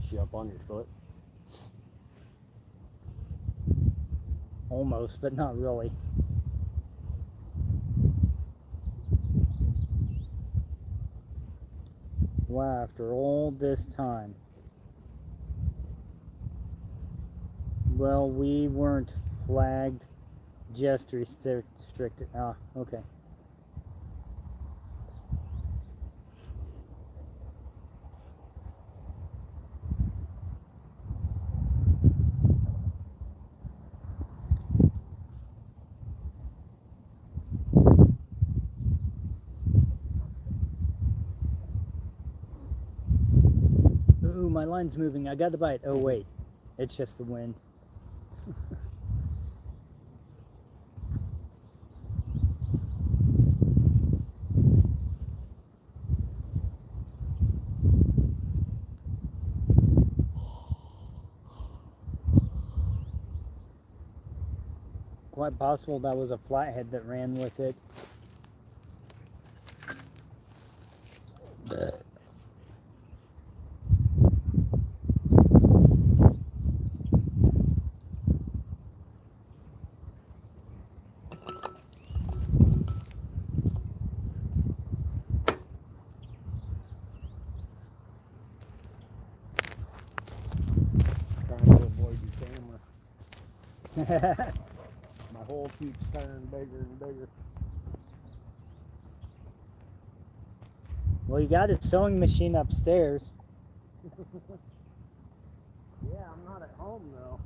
She up on your foot? Almost, but not really. Wow, after all this time. Well, we weren't flagged, just restricted. Ah, okay. Ooh, my line's moving. I got to bite. Oh, wait. It's just the wind. Quite possible that was a flathead that ran with it. Trying to avoid your camera. My hole keeps turning bigger and bigger. Well, you got a sewing machine upstairs. Yeah, I'm not at home though.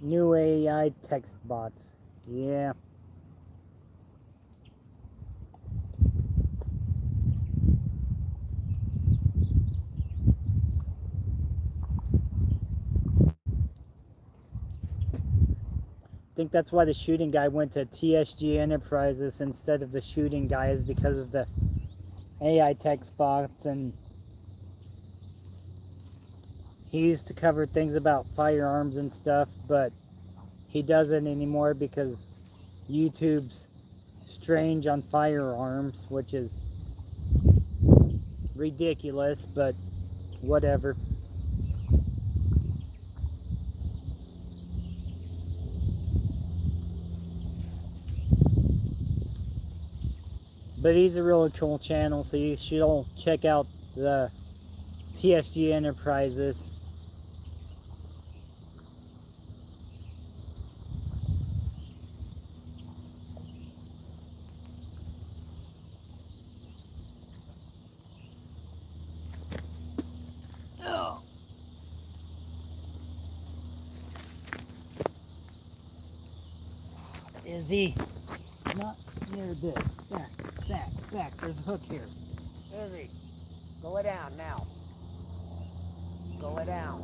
New AI text bots. Yeah. I think that's why the shooting guy went to TSG Enterprises instead of the shooting guy, is because of the AI text bots, and he used to cover things about firearms and stuff, but he doesn't anymore because YouTube's strange on firearms, which is ridiculous, but whatever. But he's a really cool channel, so you should all check out the TSG Enterprises. Izzy, not near this. Back, back, back. There's a hook here. Izzy, go lay down now. Go lay down.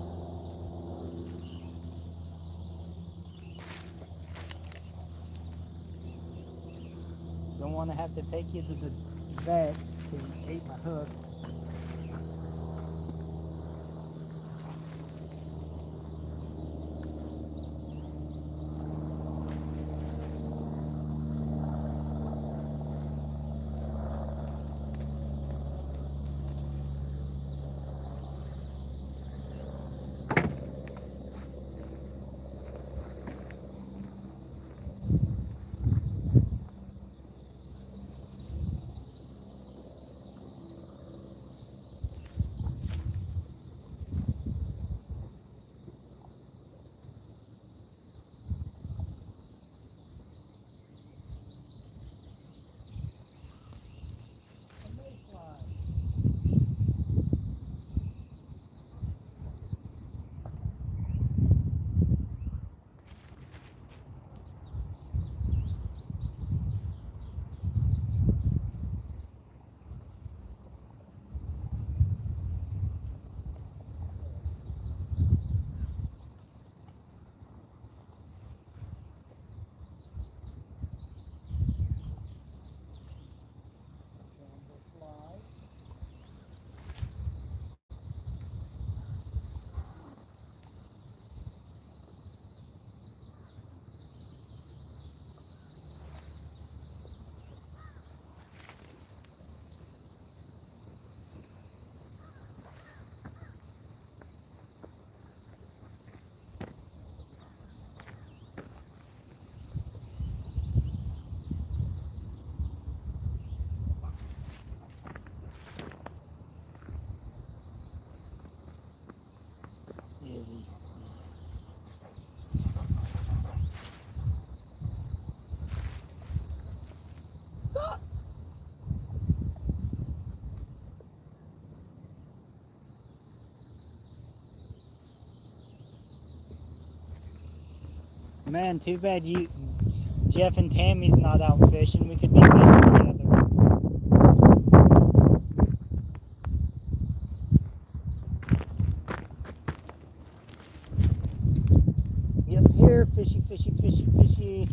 Don't want to have to take you to the vet because you ate my hook. Izzy. Man, too bad Jeff and Tammy's not out fishing. We could be fishing together. Yep, here, fishy, fishy, fishy, fishy.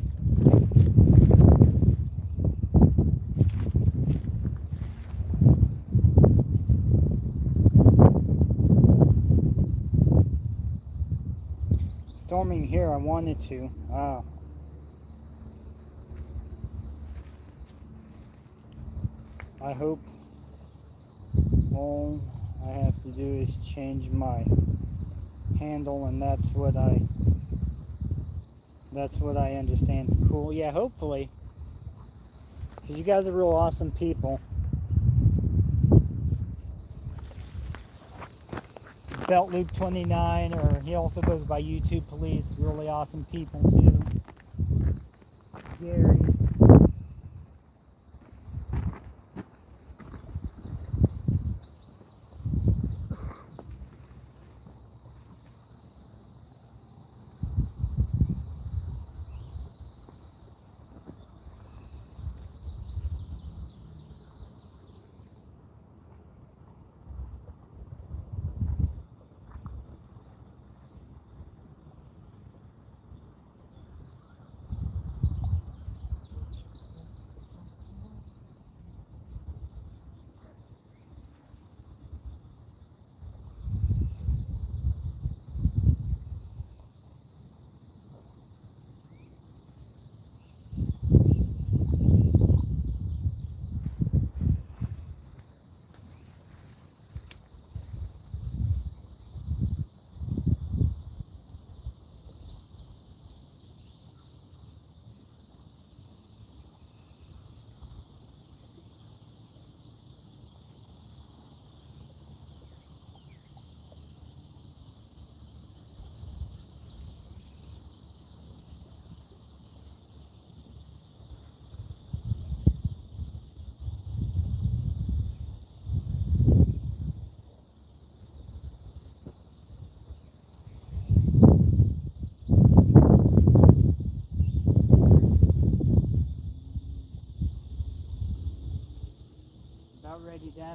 Storming here, I wanted to. Wow. I hope all I have to do is change my handle, and that's what I understand. Cool. Yeah, hopefully. Because you guys are real awesome people. Belt Loop 29, or he also goes by YouTube Police. Really awesome people too. Gary.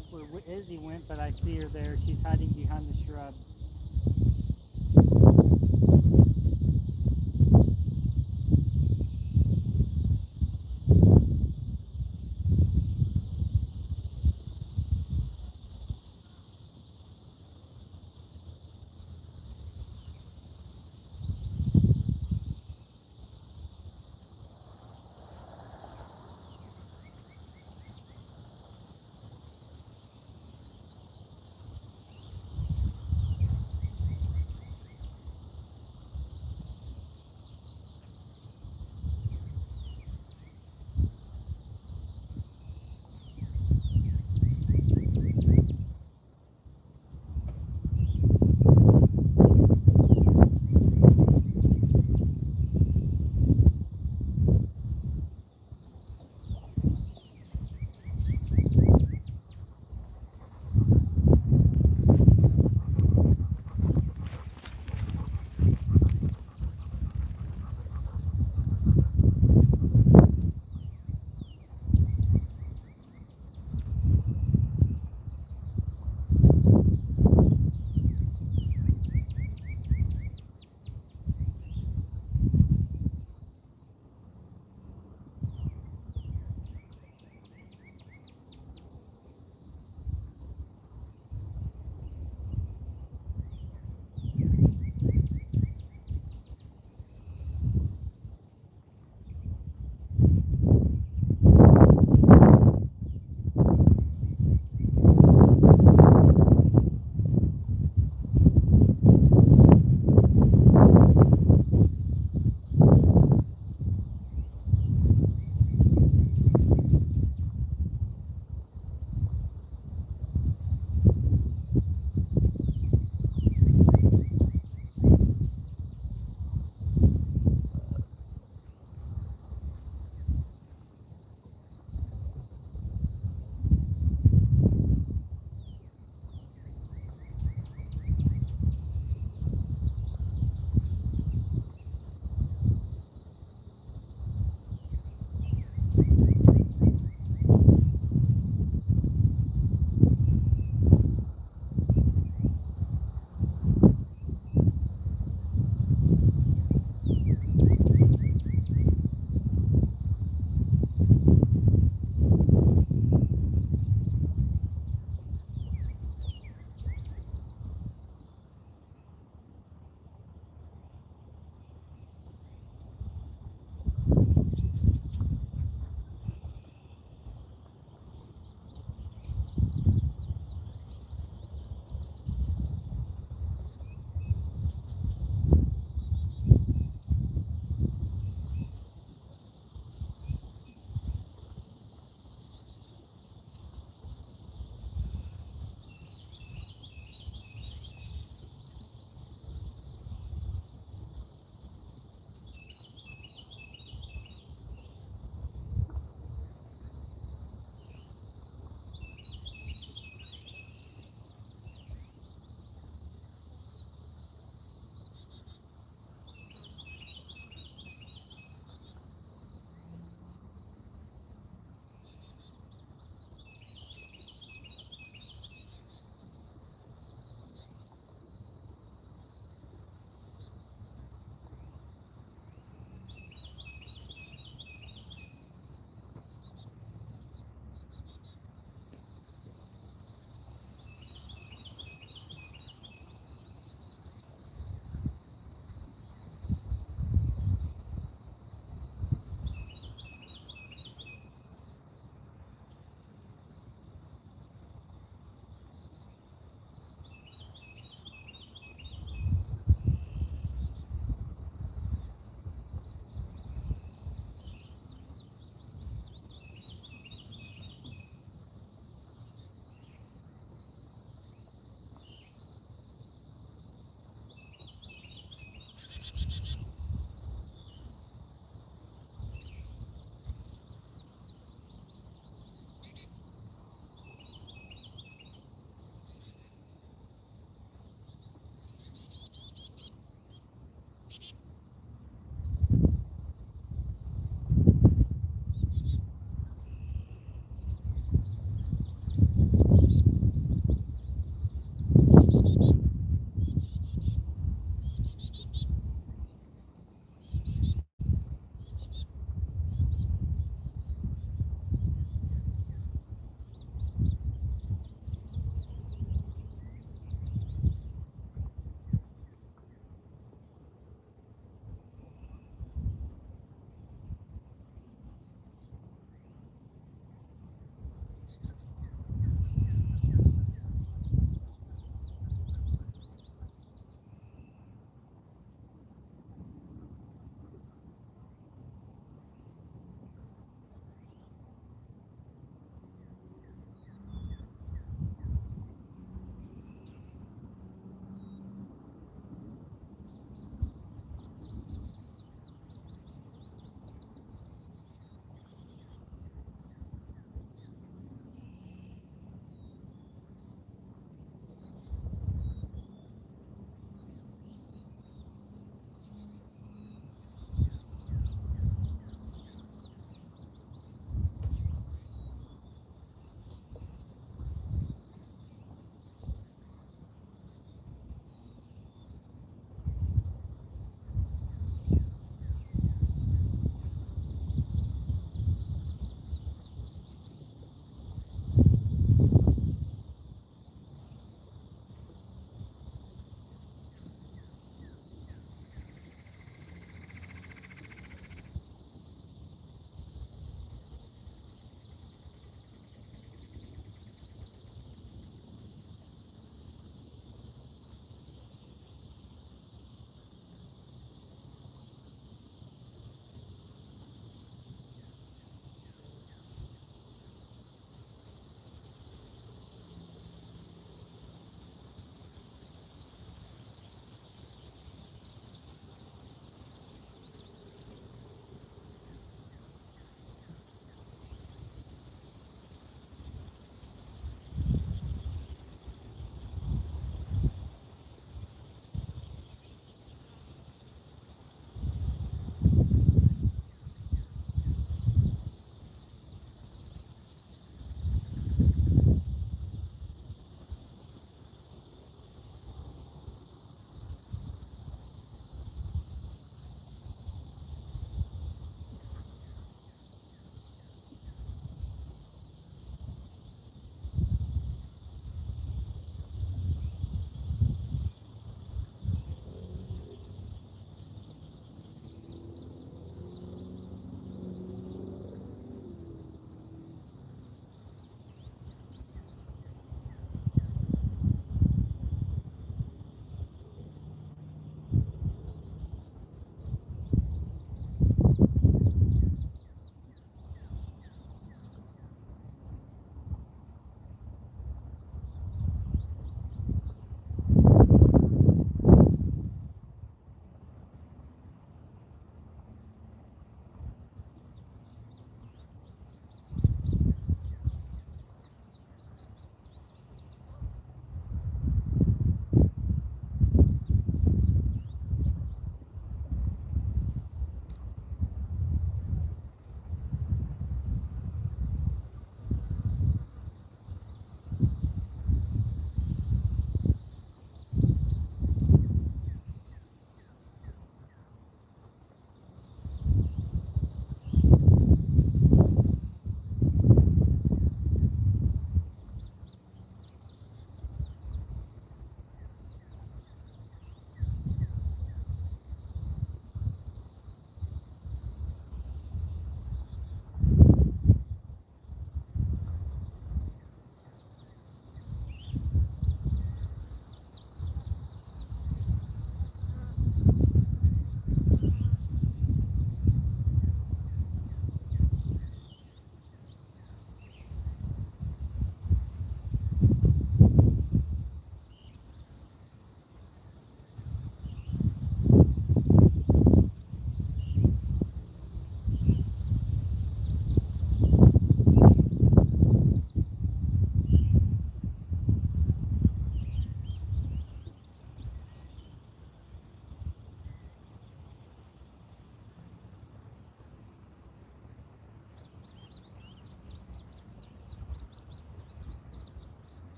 that's where Izzy went, but I see her there. She's hiding behind the shrub.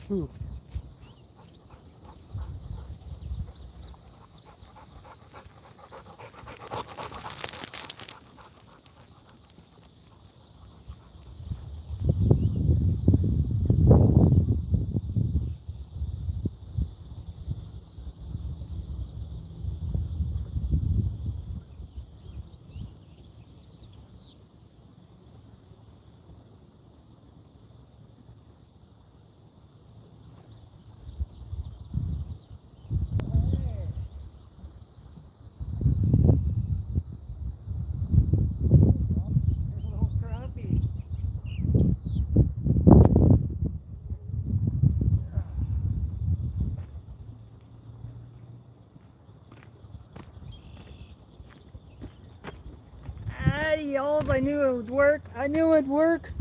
Whew. Little crappie. Adios, I knew it would work. I knew it would work.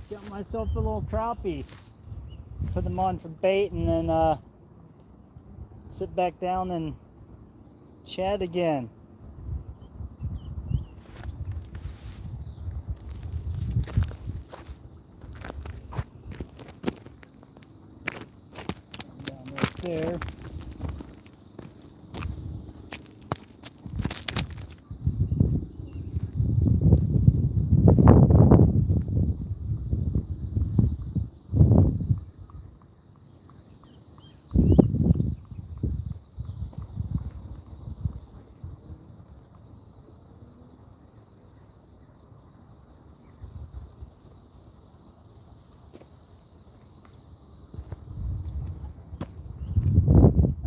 Got myself a little crappie. Put them on for bait and then sit back down and chat again. Down right there.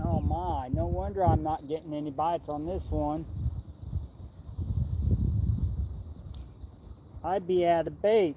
Oh my, no wonder I'm not getting any bites on this one. I'd be out of bait.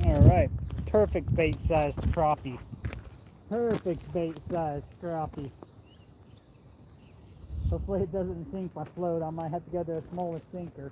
Alright, perfect bait-sized crappie. Perfect bait-sized crappie. Hopefully it doesn't sink my float. I might have to go to a smaller sinker.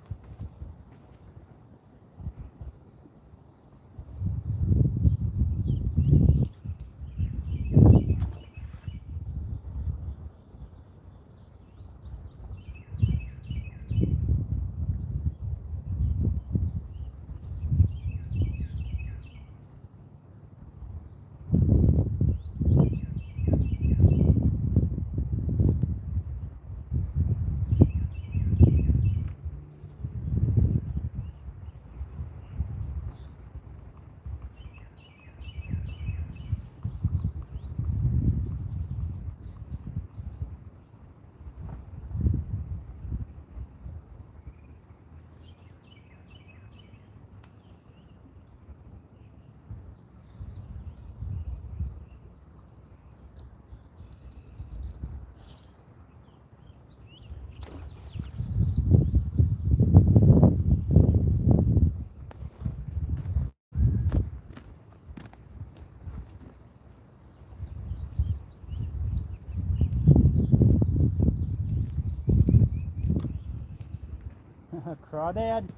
Crawdad?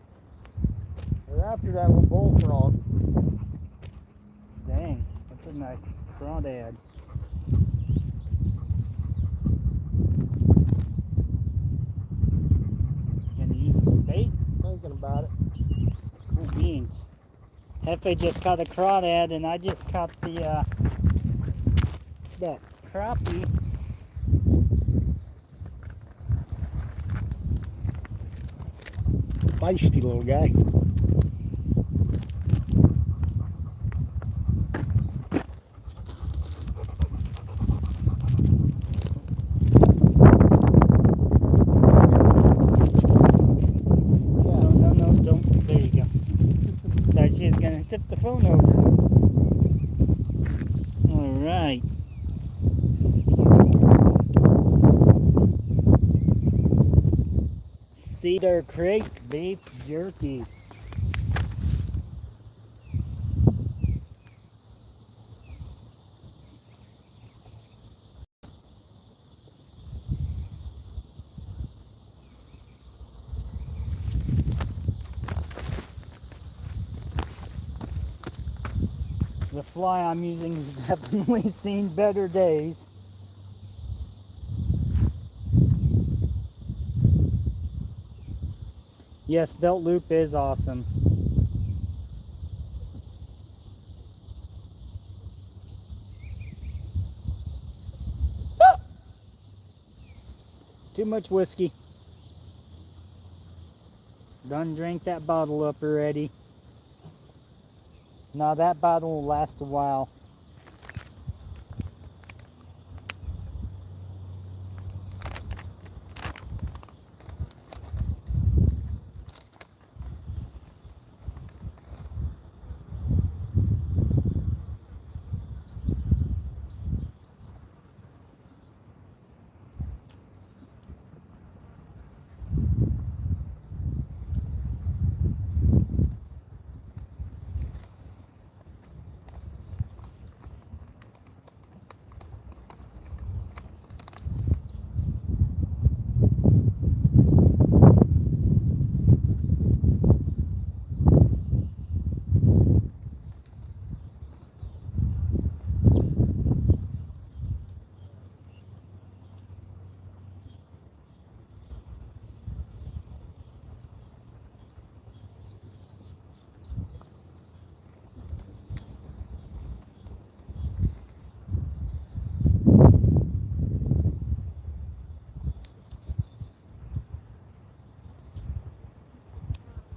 They're after that little bullfrog. Dang, that's a nice crawdad. Gonna use it for bait? Thinking about it. Cool beans. Hefe just caught a crawdad and I just caught the that crappie. Feisty little guy. night. Cedar Creek beef jerky. The fly I'm using has definitely seen better days. Yes, belt loop is awesome. Ah! Too much whiskey. Done drank that bottle up already. Now that bottle will last a while.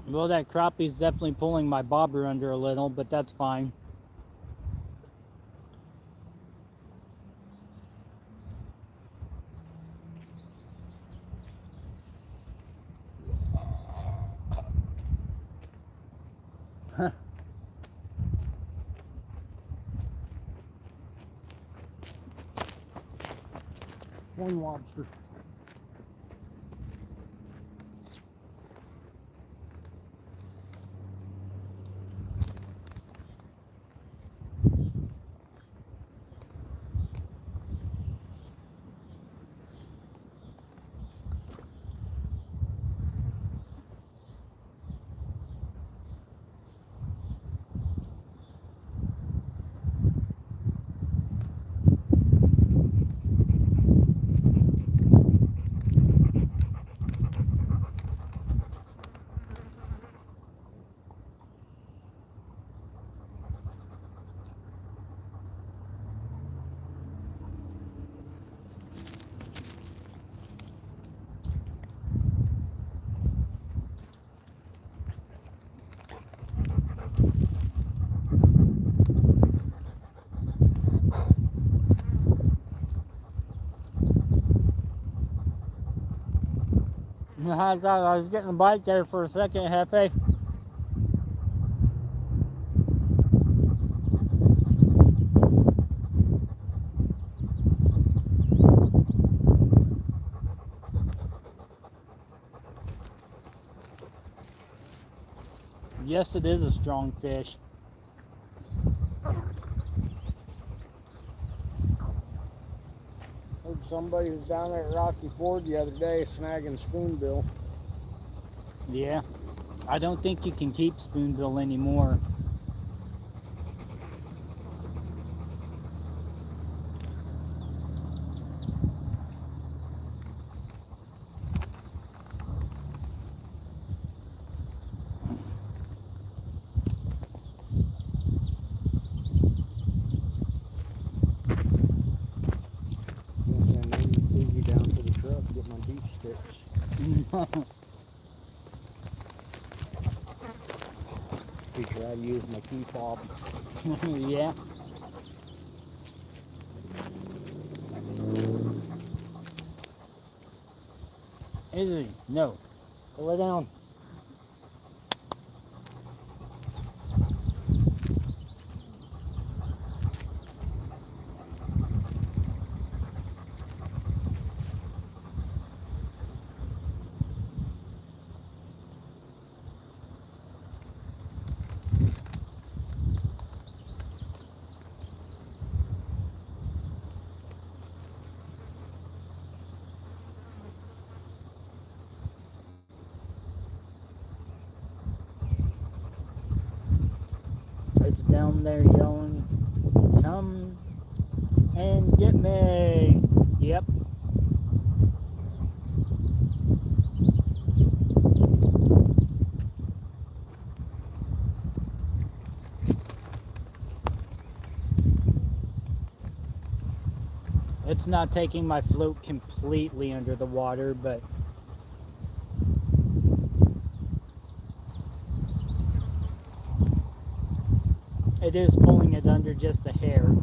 Well, that crappie's definitely pulling my bobber under a little, but that's fine. One lobster. I thought I was getting a bite there for a second, Hefe. Yes, it is a strong fish. Heard somebody was down there at Rocky Ford the other day snagging spoonbill. Yeah. I don't think you can keep spoonbill anymore. I'll send Izzy down to the truck to get my beef sticks. Teach her how to use my key fob. Yeah. Izzy, no. Go lay down. down there yelling, "Come and get me." Yep. It's not taking my float completely under the water, but it is pulling it under just a hair.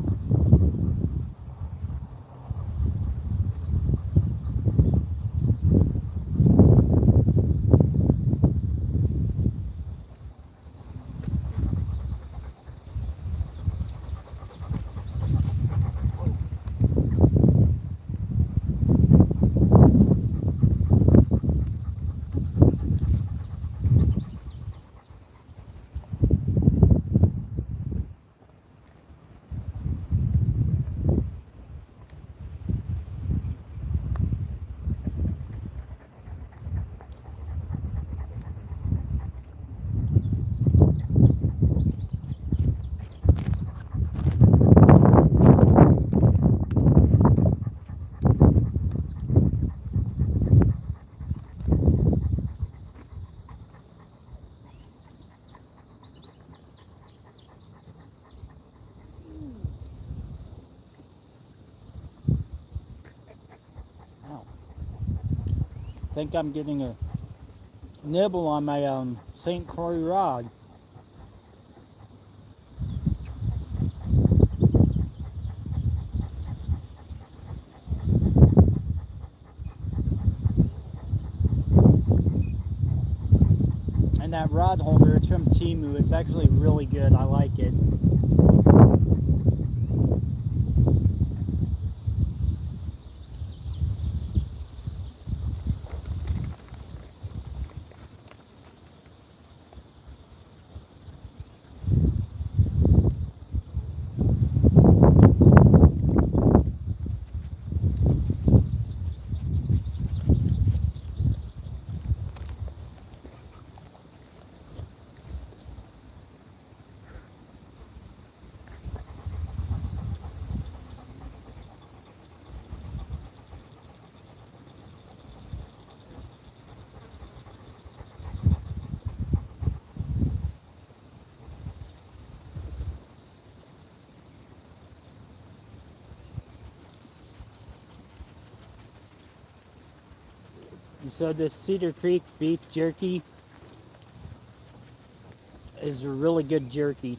I think I'm getting a nibble on my St. Croix rod. And that rod holder, it's from Timu. It's actually really good. I like it. So this Cedar Creek beef jerky is a really good jerky.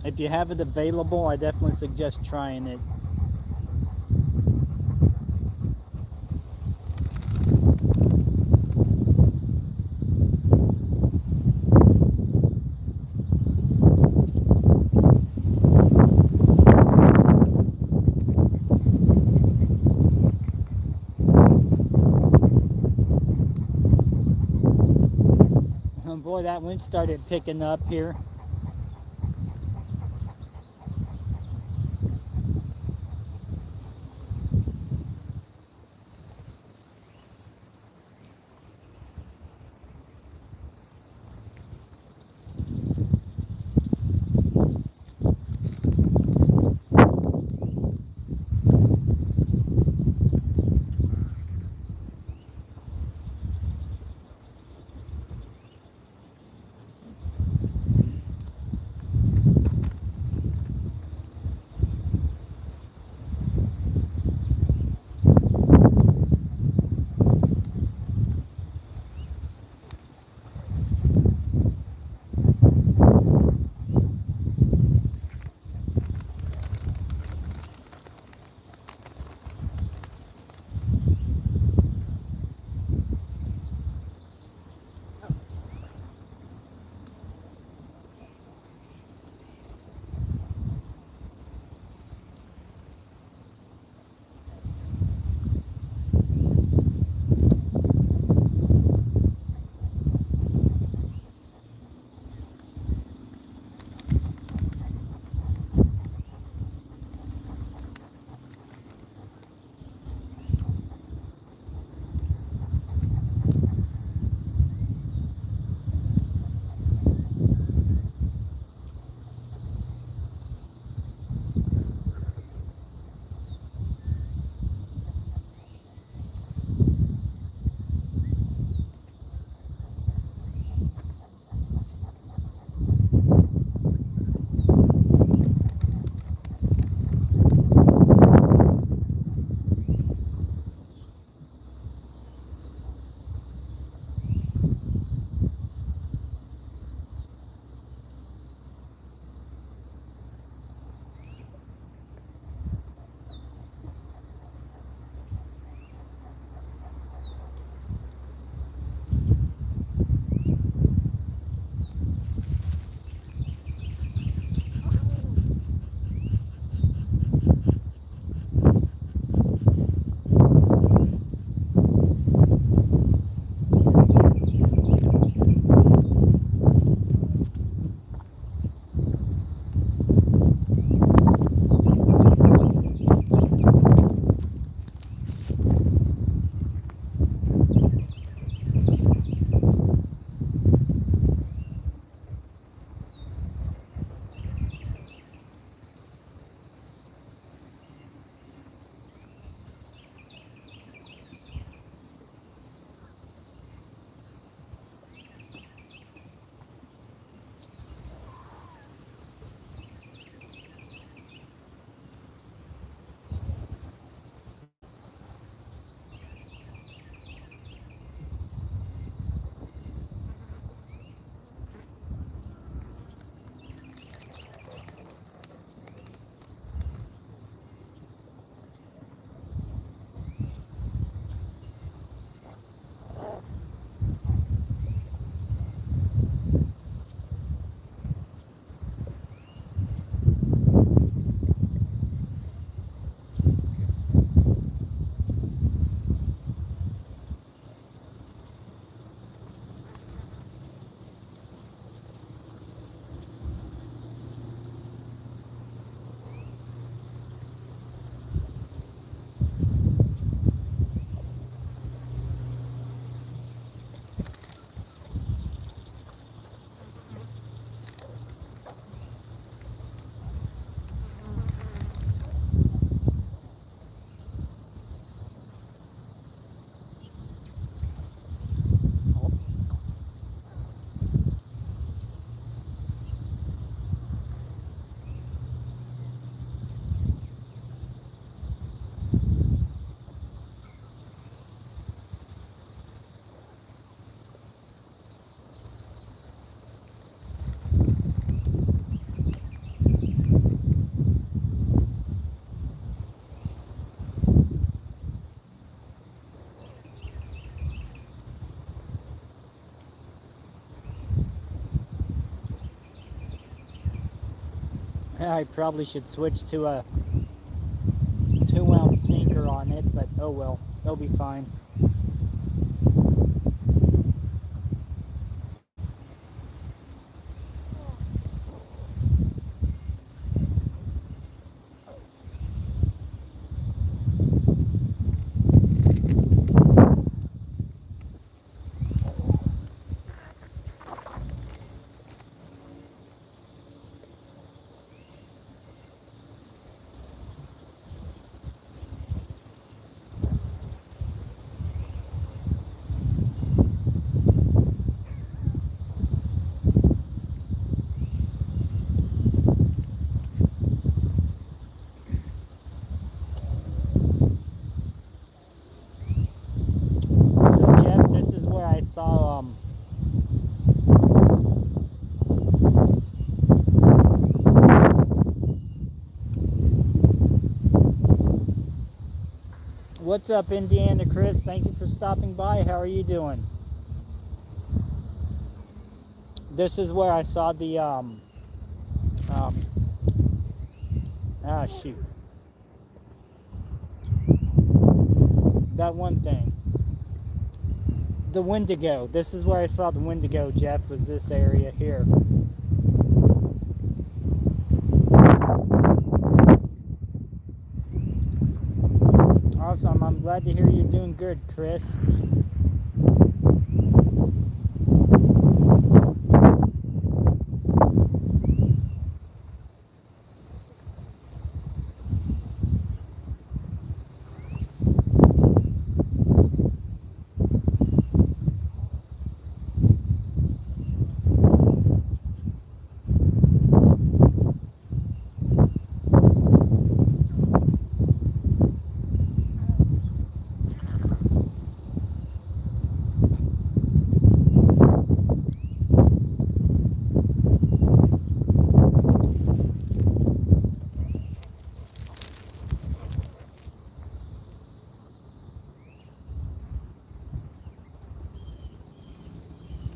If you have it available, I definitely suggest trying it. Oh boy, that wind started picking up here. I probably should switch to a 2-ounce sinker on it, but oh well, it'll be fine. So Jeff, this is where I saw what's up, Indiana Chris? Thank you for stopping by. How are you doing? This is where I saw the shoot. That one thing. The Wendigo. This is where I saw the Wendigo, Jeff, was this area here. Awesome. I'm glad to hear you're doing good, Chris.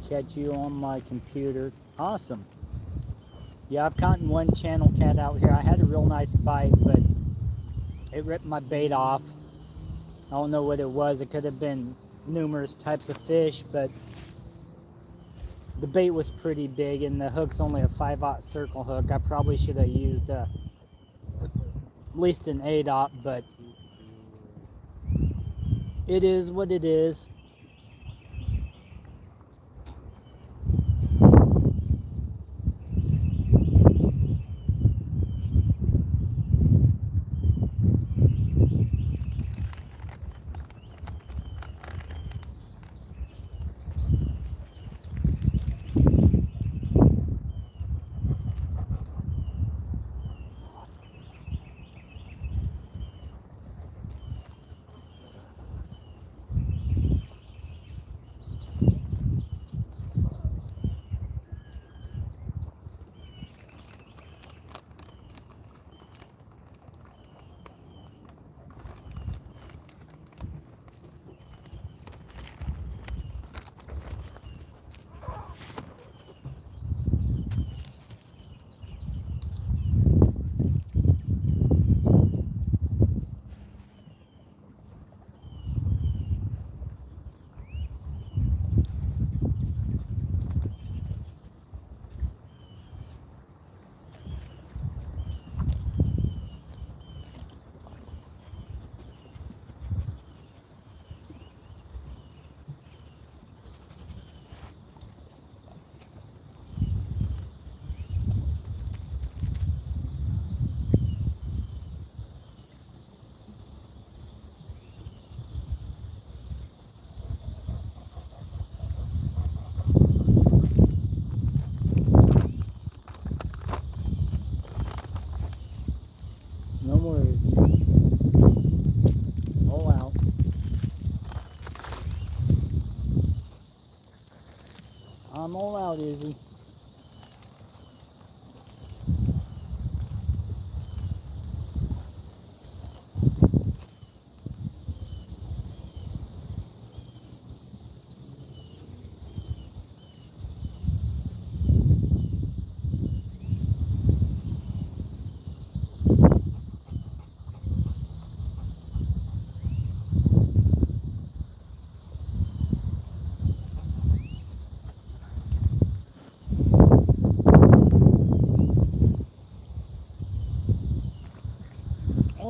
Catch you on my computer. Awesome. Yeah, I've caught one channel cat out here. I had a real nice bite, but it ripped my bait off. I don't know what it was. It could have been numerous types of fish, but the bait was pretty big and the hook's only a 5/0 circle hook. I probably should have used at least an 8/0, but it is what it is. No worries. All out. I'm all out, Izzy.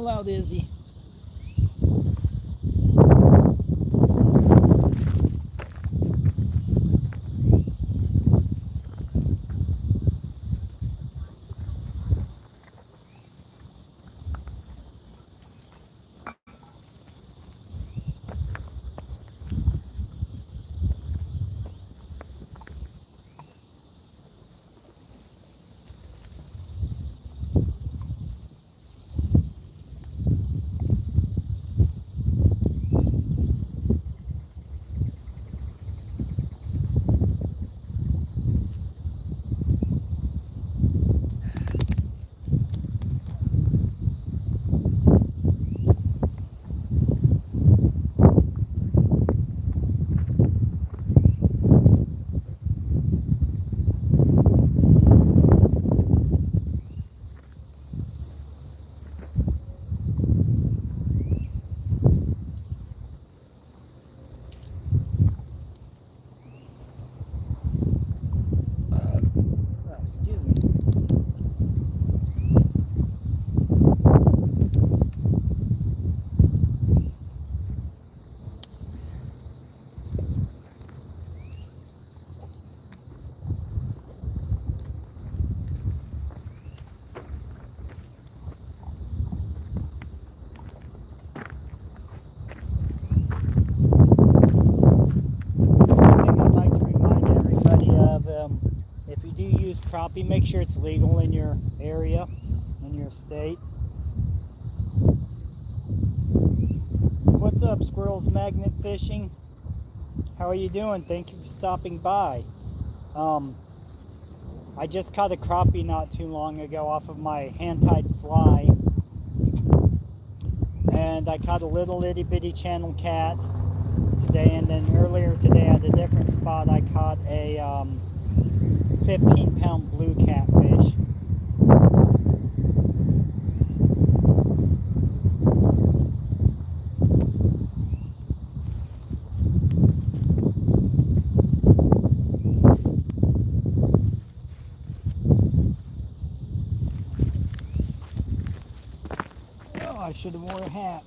Pull out, Izzy. Excuse me. I'd like to remind everybody of if you do use crappie, make sure it's legal in your area, in your state. What's up, Squirrels Magnet Fishing? How are you doing? Thank you for stopping by. I just caught a crappie not too long ago off of my hand-tied fly. And I caught a little itty bitty channel cat today, and then earlier today at a different spot I caught a 15-pound blue catfish. Oh, I should have worn a hat.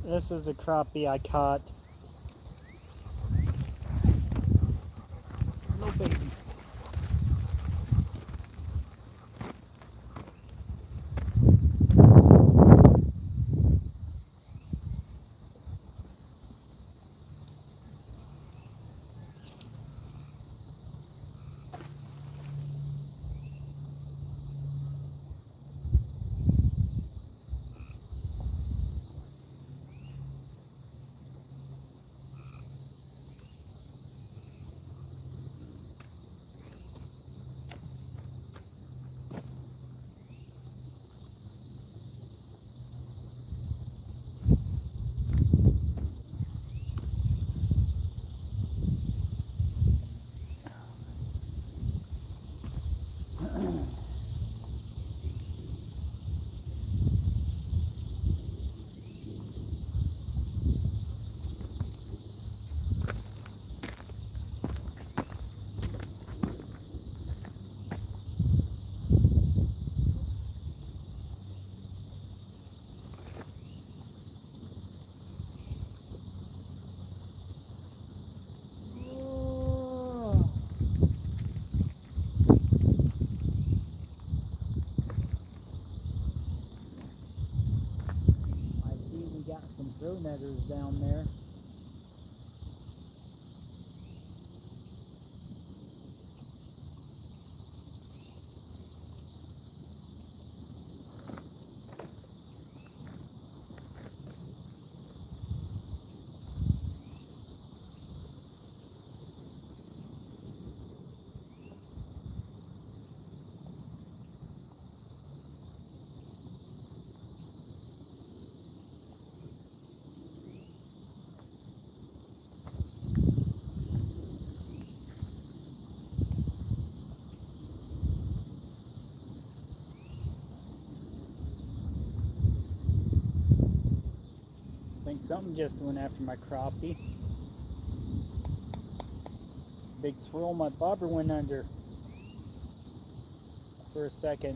This is a crappie I caught. Little baby. netters down there. I think something just went after my crappie. Big swirl, my bobber went under for a second.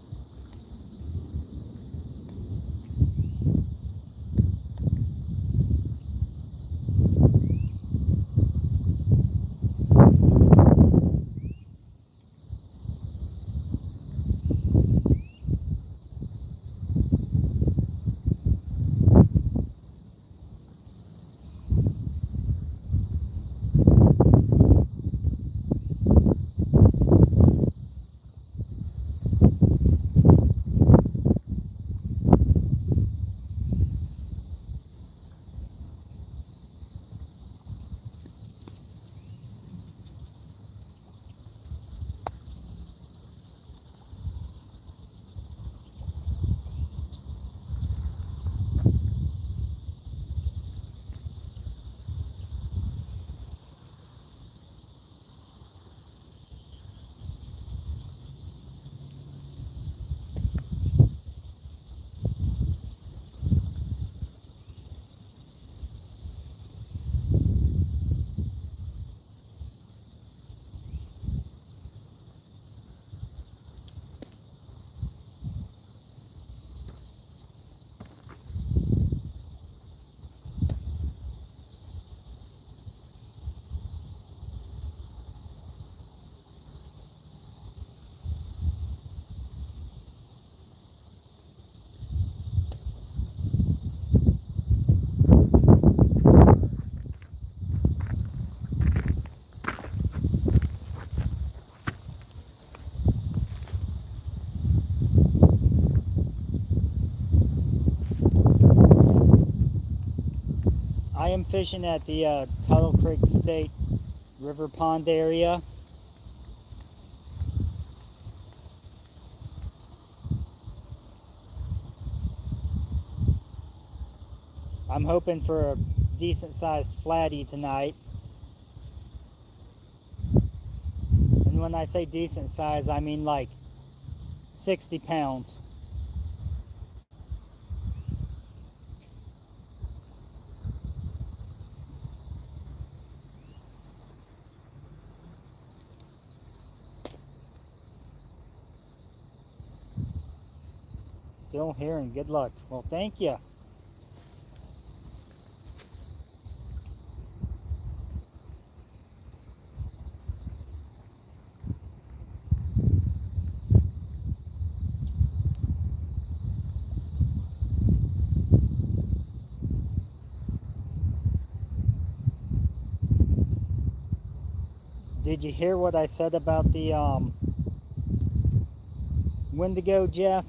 I am fishing at the Tuttle Creek State River Pond area. I'm hoping for a decent sized flatty tonight. And when I say decent size, I mean like 60 pounds. Still here and good luck. Well, thank you. Did you hear what I said about the Wendigo, Jeff?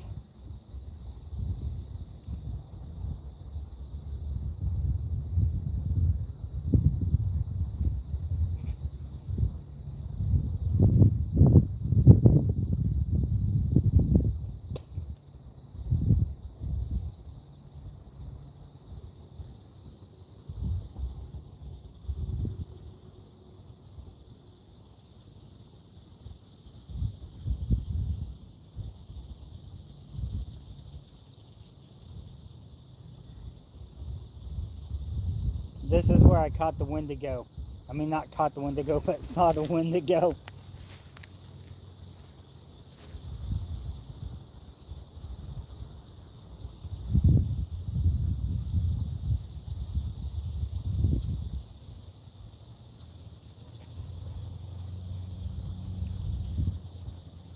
This is where I caught the Wendigo. I mean, not caught the Wendigo, but saw the Wendigo.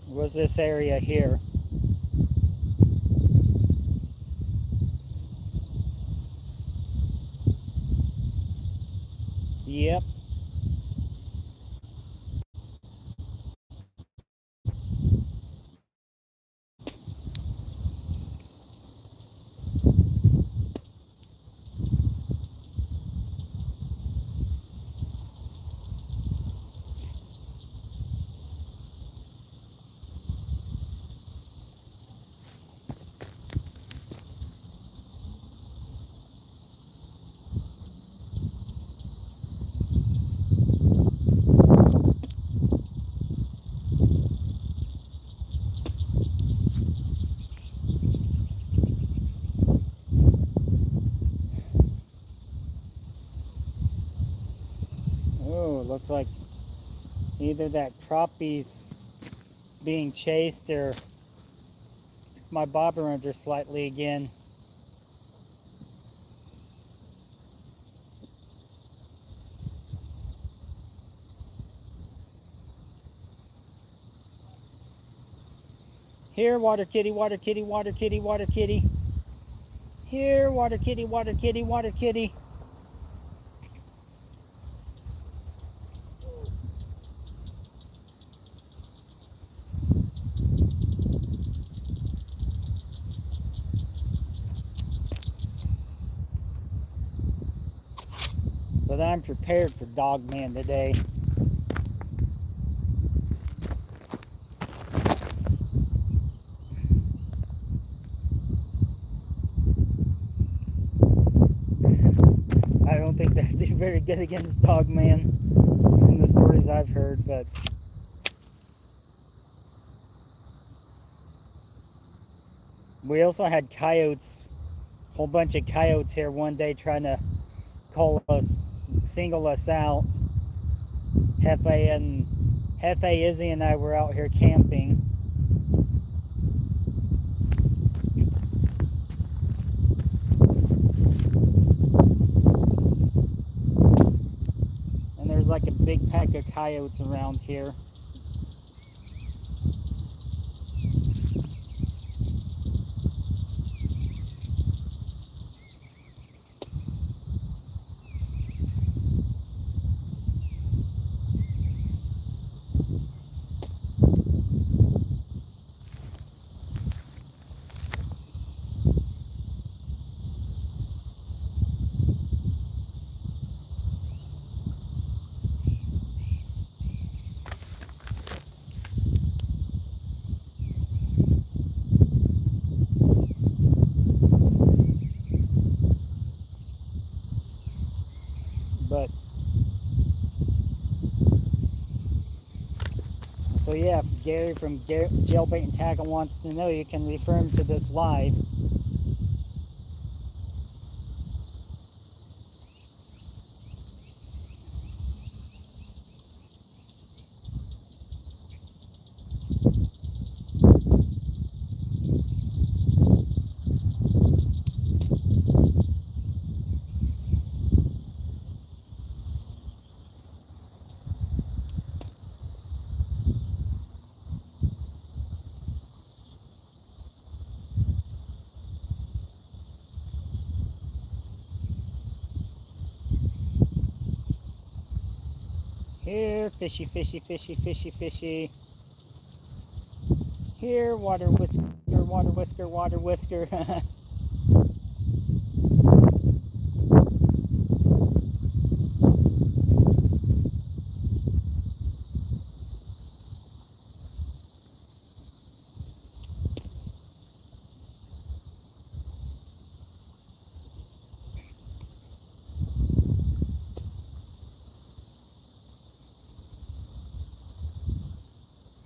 Was this area here. Yep. Oh, looks like either that crappie's being chased or my bobber under slightly again. Here, water kitty, water kitty, water kitty, water kitty. Here, water kitty, water kitty, water kitty. But I'm prepared for Dogman today. I don't think they do very good against Dogman from the stories I've heard, but we also had coyotes, a whole bunch of coyotes here one day trying to call us, single us out. Hefe, Izzy, and I were out here camping. And there's like a big pack of coyotes around here. But so yeah, if Gary from Jailbait and Tackle wants to know, you can refer him to this live. Here, fishy, fishy, fishy, fishy, fishy. Here, water whisker, water whisker, water whisker.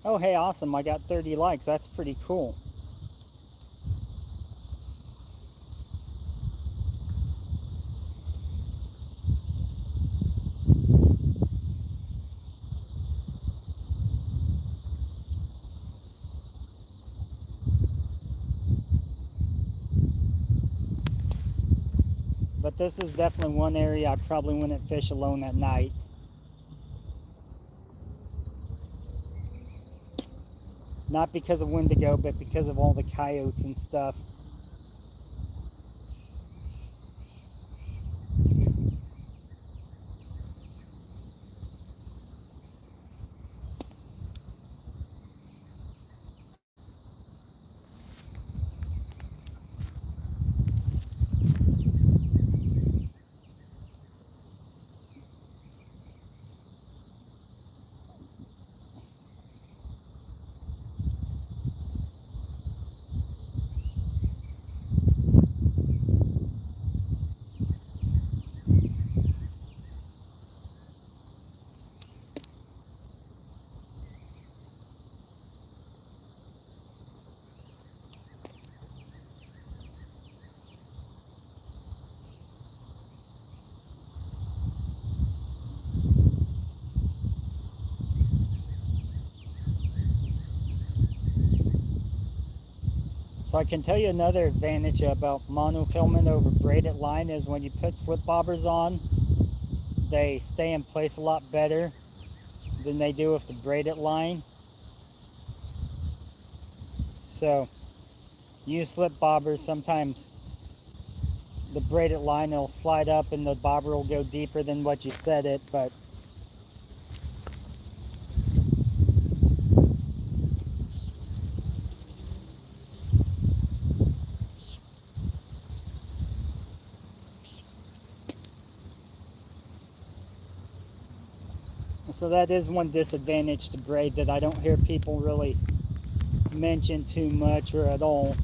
Oh, hey, awesome. I got 30 likes. That's pretty cool. But this is definitely one area I probably wouldn't fish alone at night. Not because of Wendigo, but because of all the coyotes and stuff. So I can tell you another advantage about monofilament over braided line is when you put slip bobbers on, they stay in place a lot better than they do with the braided line. So use slip bobbers. Sometimes the braided line will slide up and the bobber will go deeper than what you set it, but so that is one disadvantage to braid that I don't hear people really mention too much or at all.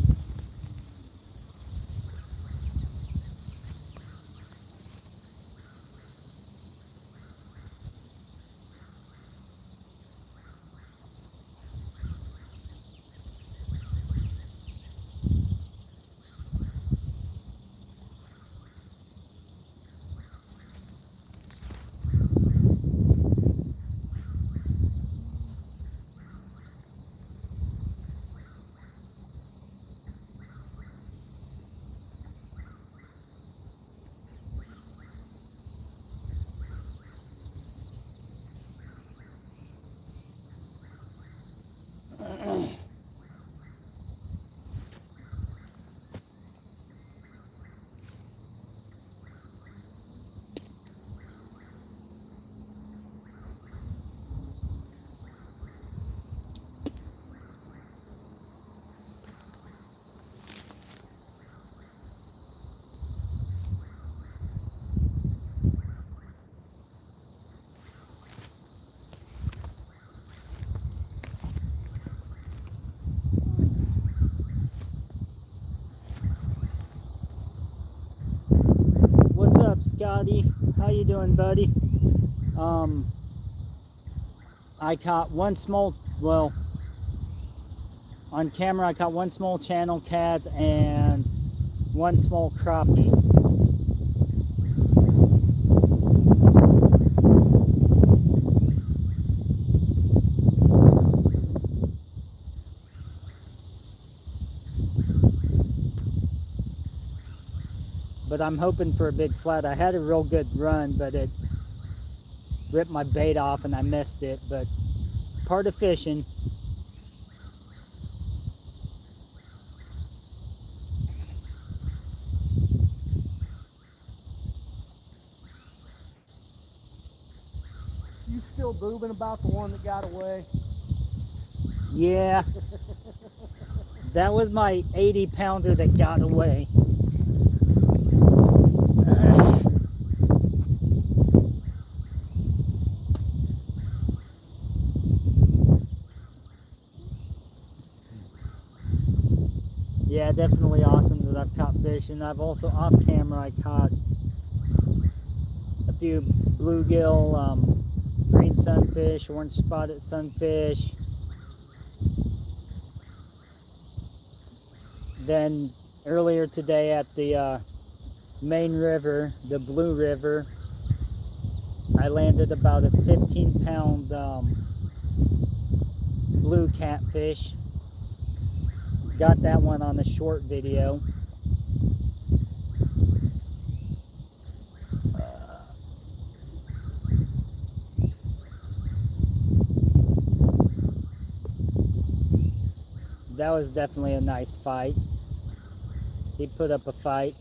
What's up, Scotty? How you doing, buddy? I caught one small, well, on camera I caught one small channel cat and one small crappie. But I'm hoping for a big flat. I had a real good run, but it ripped my bait off and I missed it. But part of fishing. You still boobing about the one that got away? Yeah. That was my 80-pounder that got away. Yeah, definitely awesome that I've caught fish, and I've also off camera I caught a few bluegill, green sunfish, orange spotted sunfish. Then earlier today at the main river, the Blue River, I landed about a 15-pound blue catfish. Got that one on a short video. That was definitely a nice fight. He put up a fight.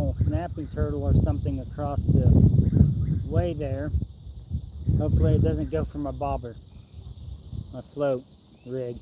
small snapping turtle or something across the way there. Hopefully it doesn't go for my bobber, my float rig.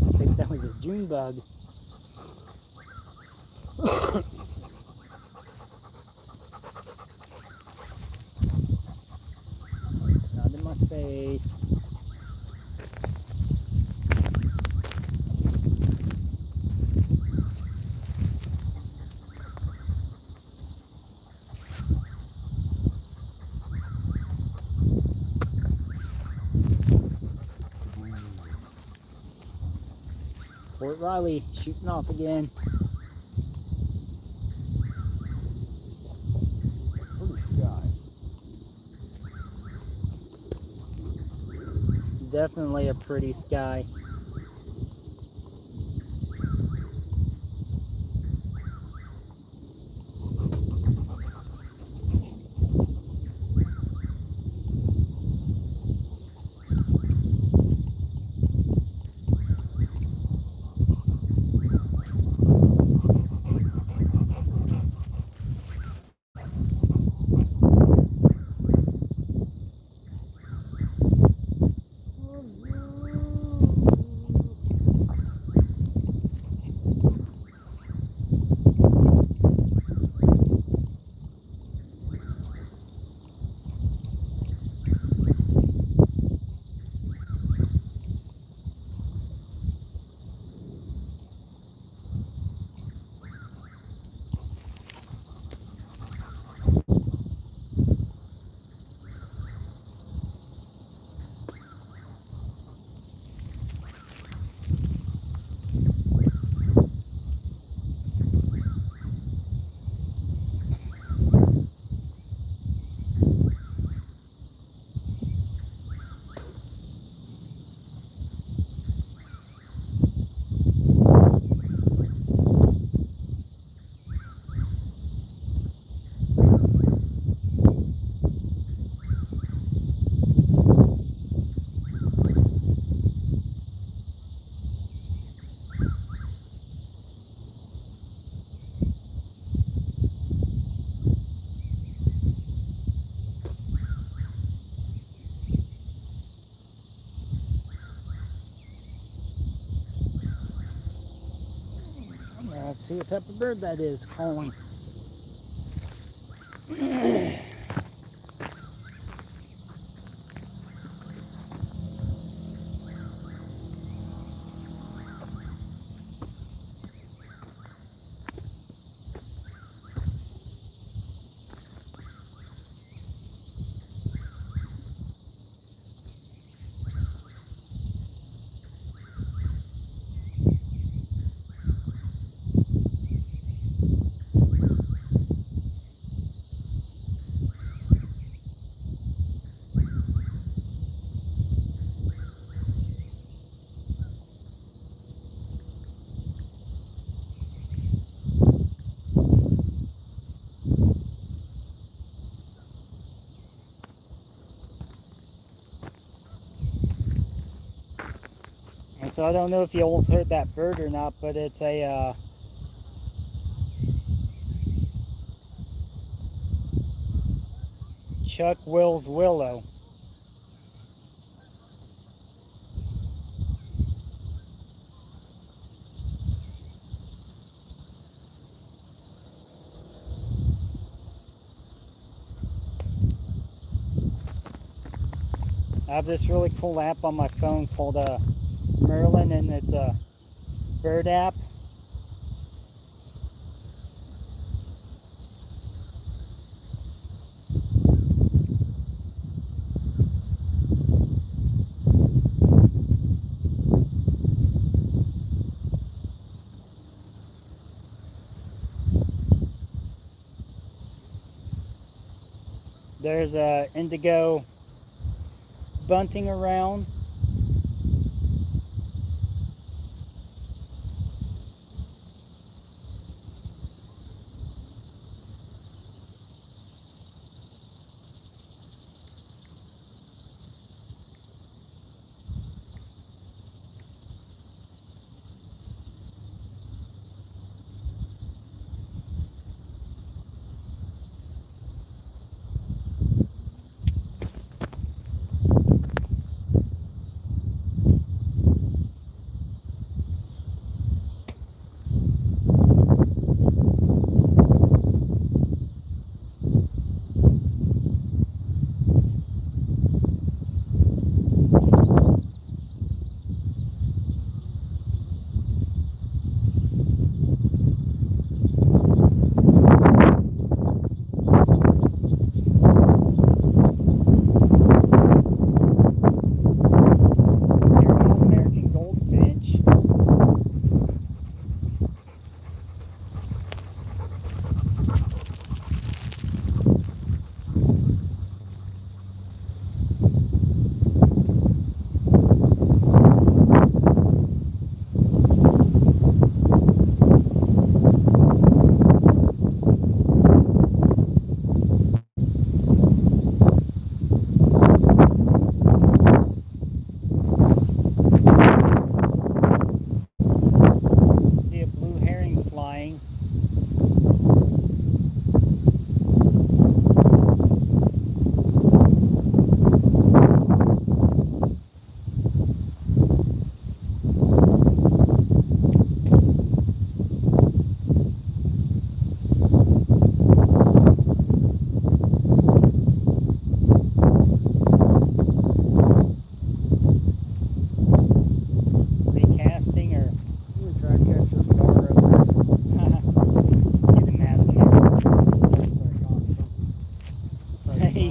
I think that was a June bug. Not in my face. Fort Riley shooting off again. Pretty sky. Definitely a pretty sky. Let's see what type of bird that is calling. And so I don't know if you all heard that bird or not, but it's a Chuck Will's willow. I have this really cool app on my phone called Merlin, and it's a bird app. There's a indigo bunting around.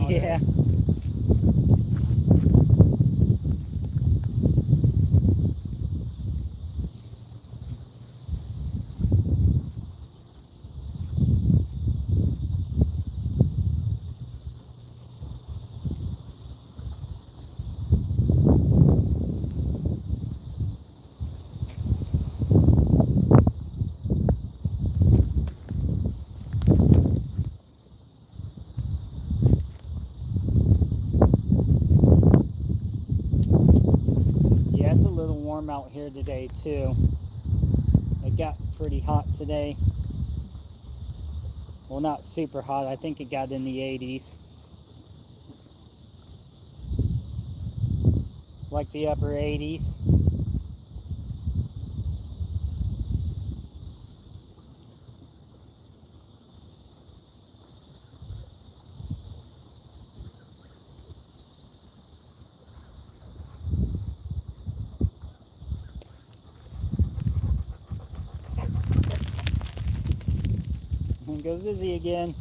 Yeah. Yeah, it's a little warm out here today too. It got pretty hot today. Well, not super hot. I think it got in the 80s. Like the upper 80s. There goes Izzy again.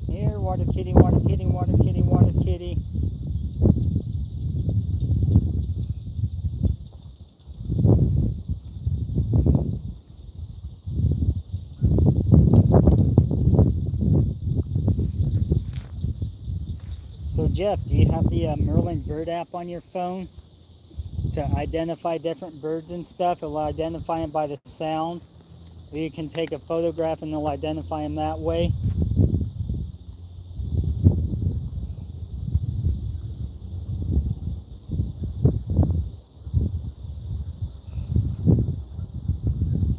Here, water kitty, water kitty, water kitty, water kitty. So Jeff, do you have the Merlin Bird app on your phone to identify different birds and stuff? It'll identify them by the sound. Or you can take a photograph and it'll identify them that way.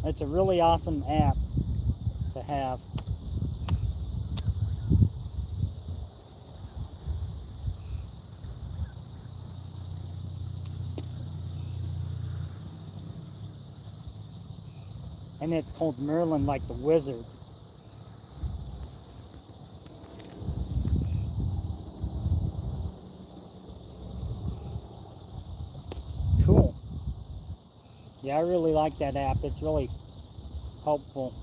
It's a really awesome app to have. And it's called Merlin, like the wizard. Cool. Yeah, I really like that app. It's really helpful.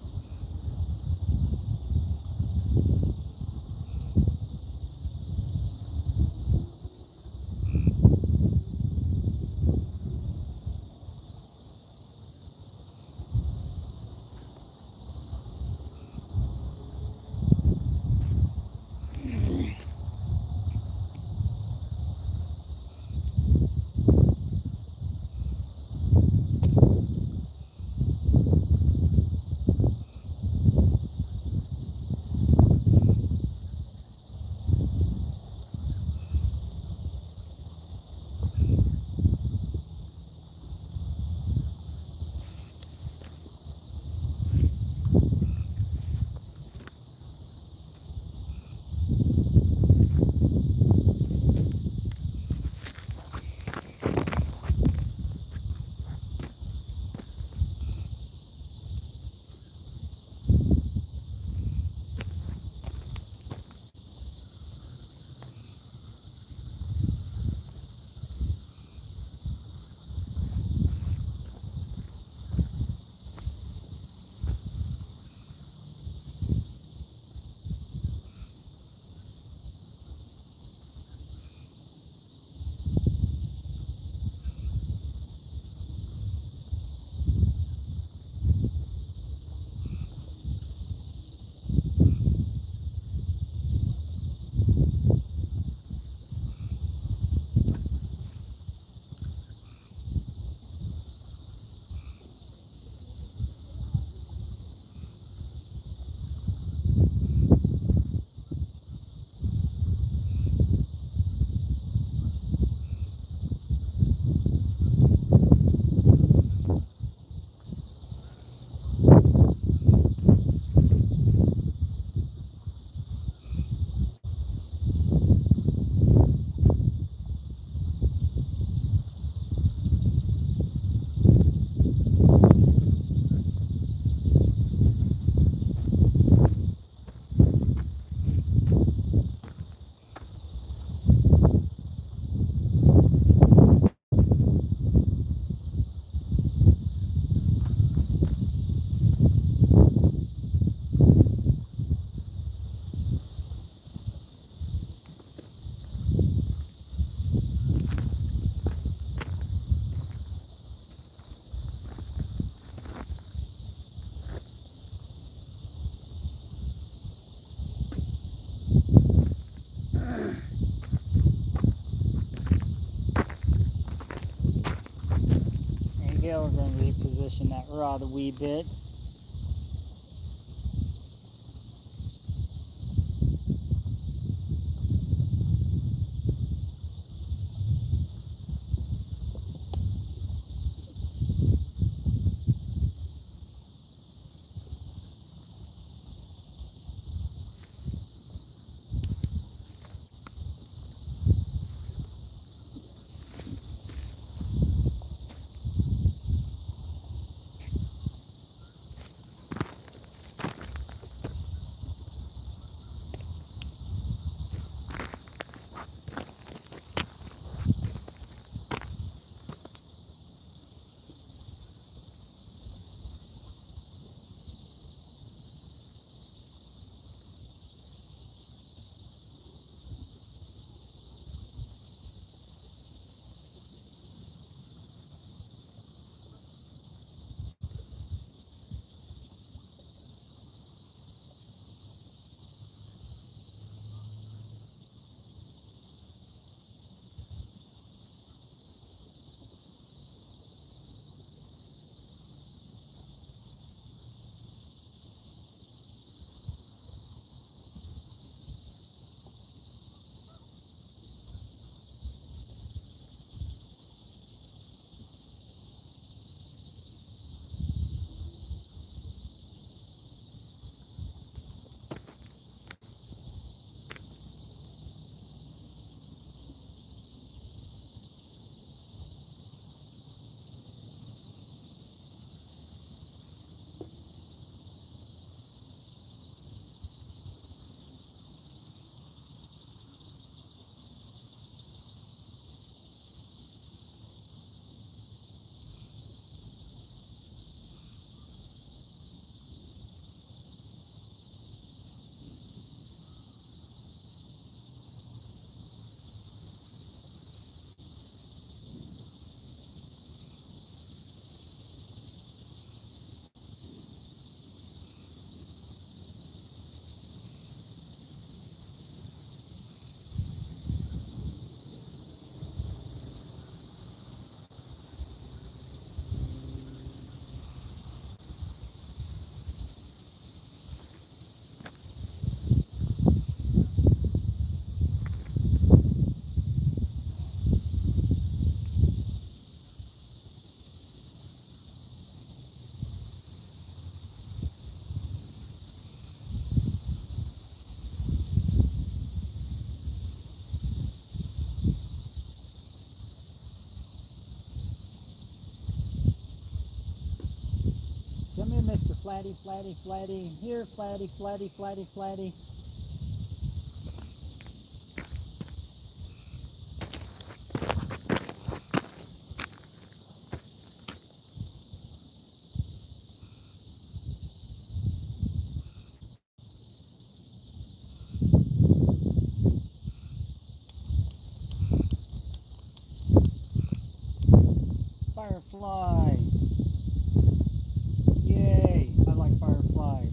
we're going to reposition that rod a wee bit. Come here, Mr. Flatty, Flatty, Flatty. Here, Flatty, Flatty, Flatty, Flatty. Fireflies. Yay, I like fireflies.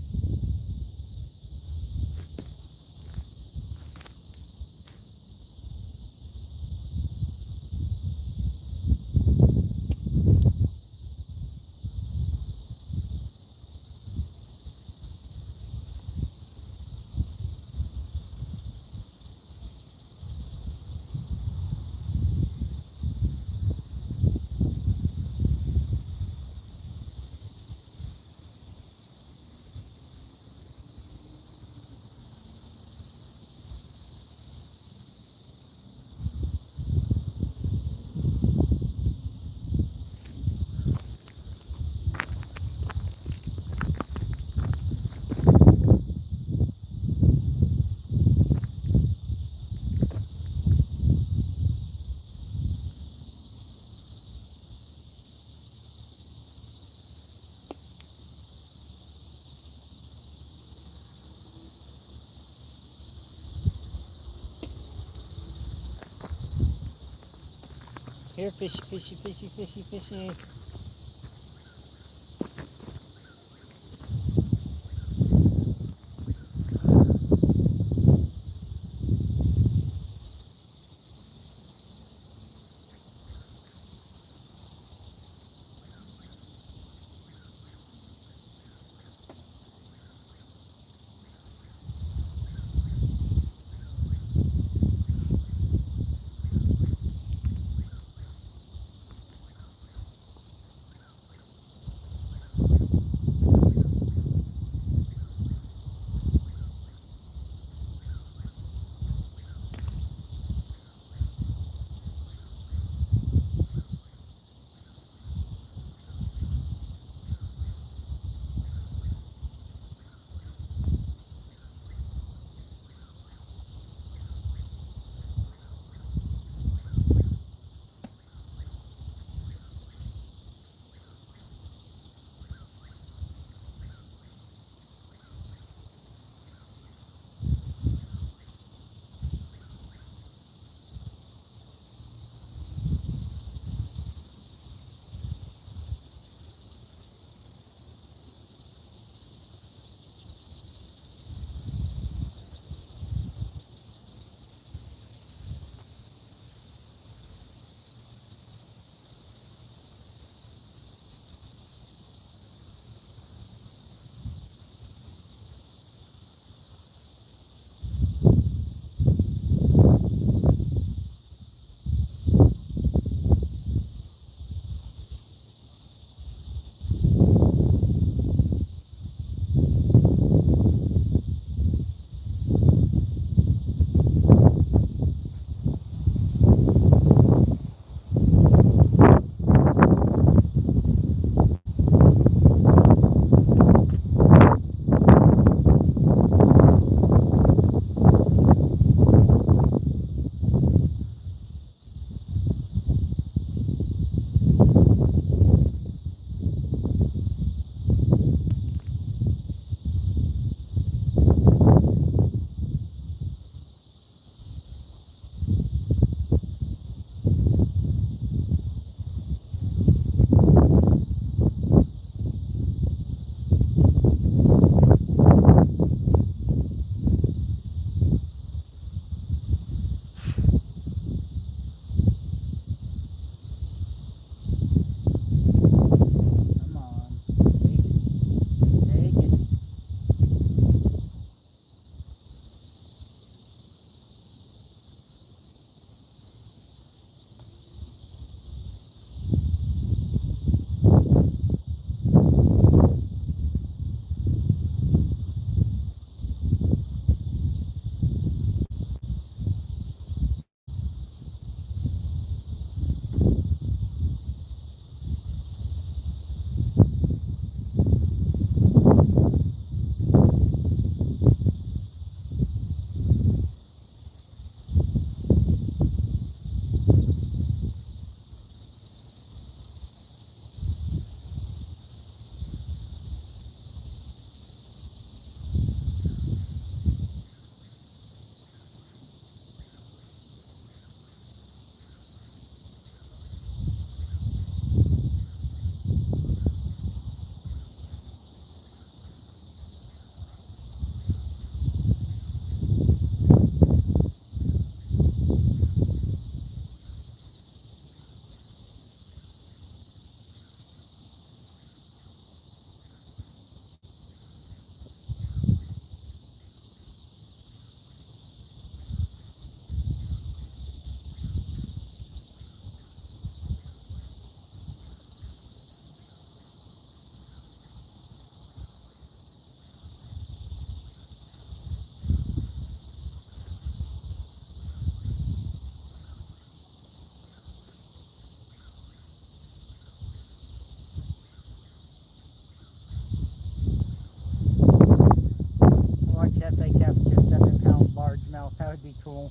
Here, fishy, fishy, fishy, fishy, fishy. would be cool.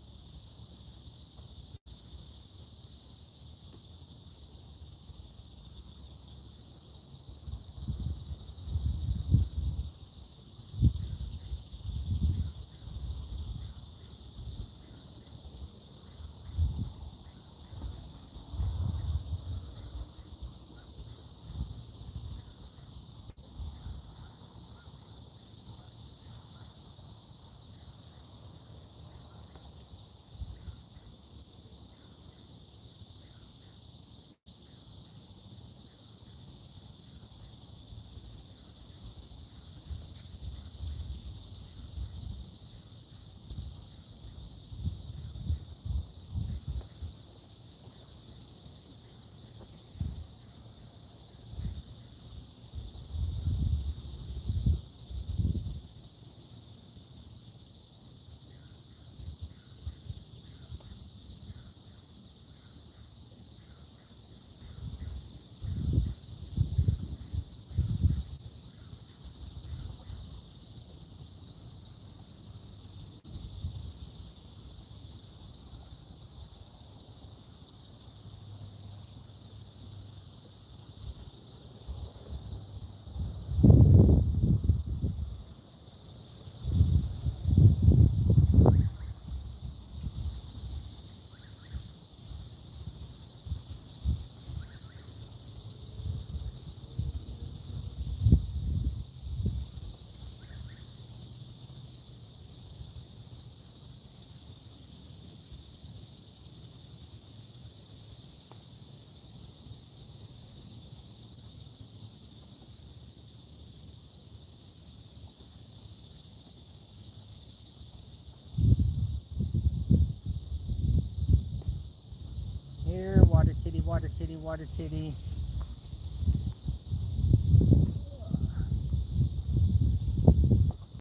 Here, water titty, water titty, water titty.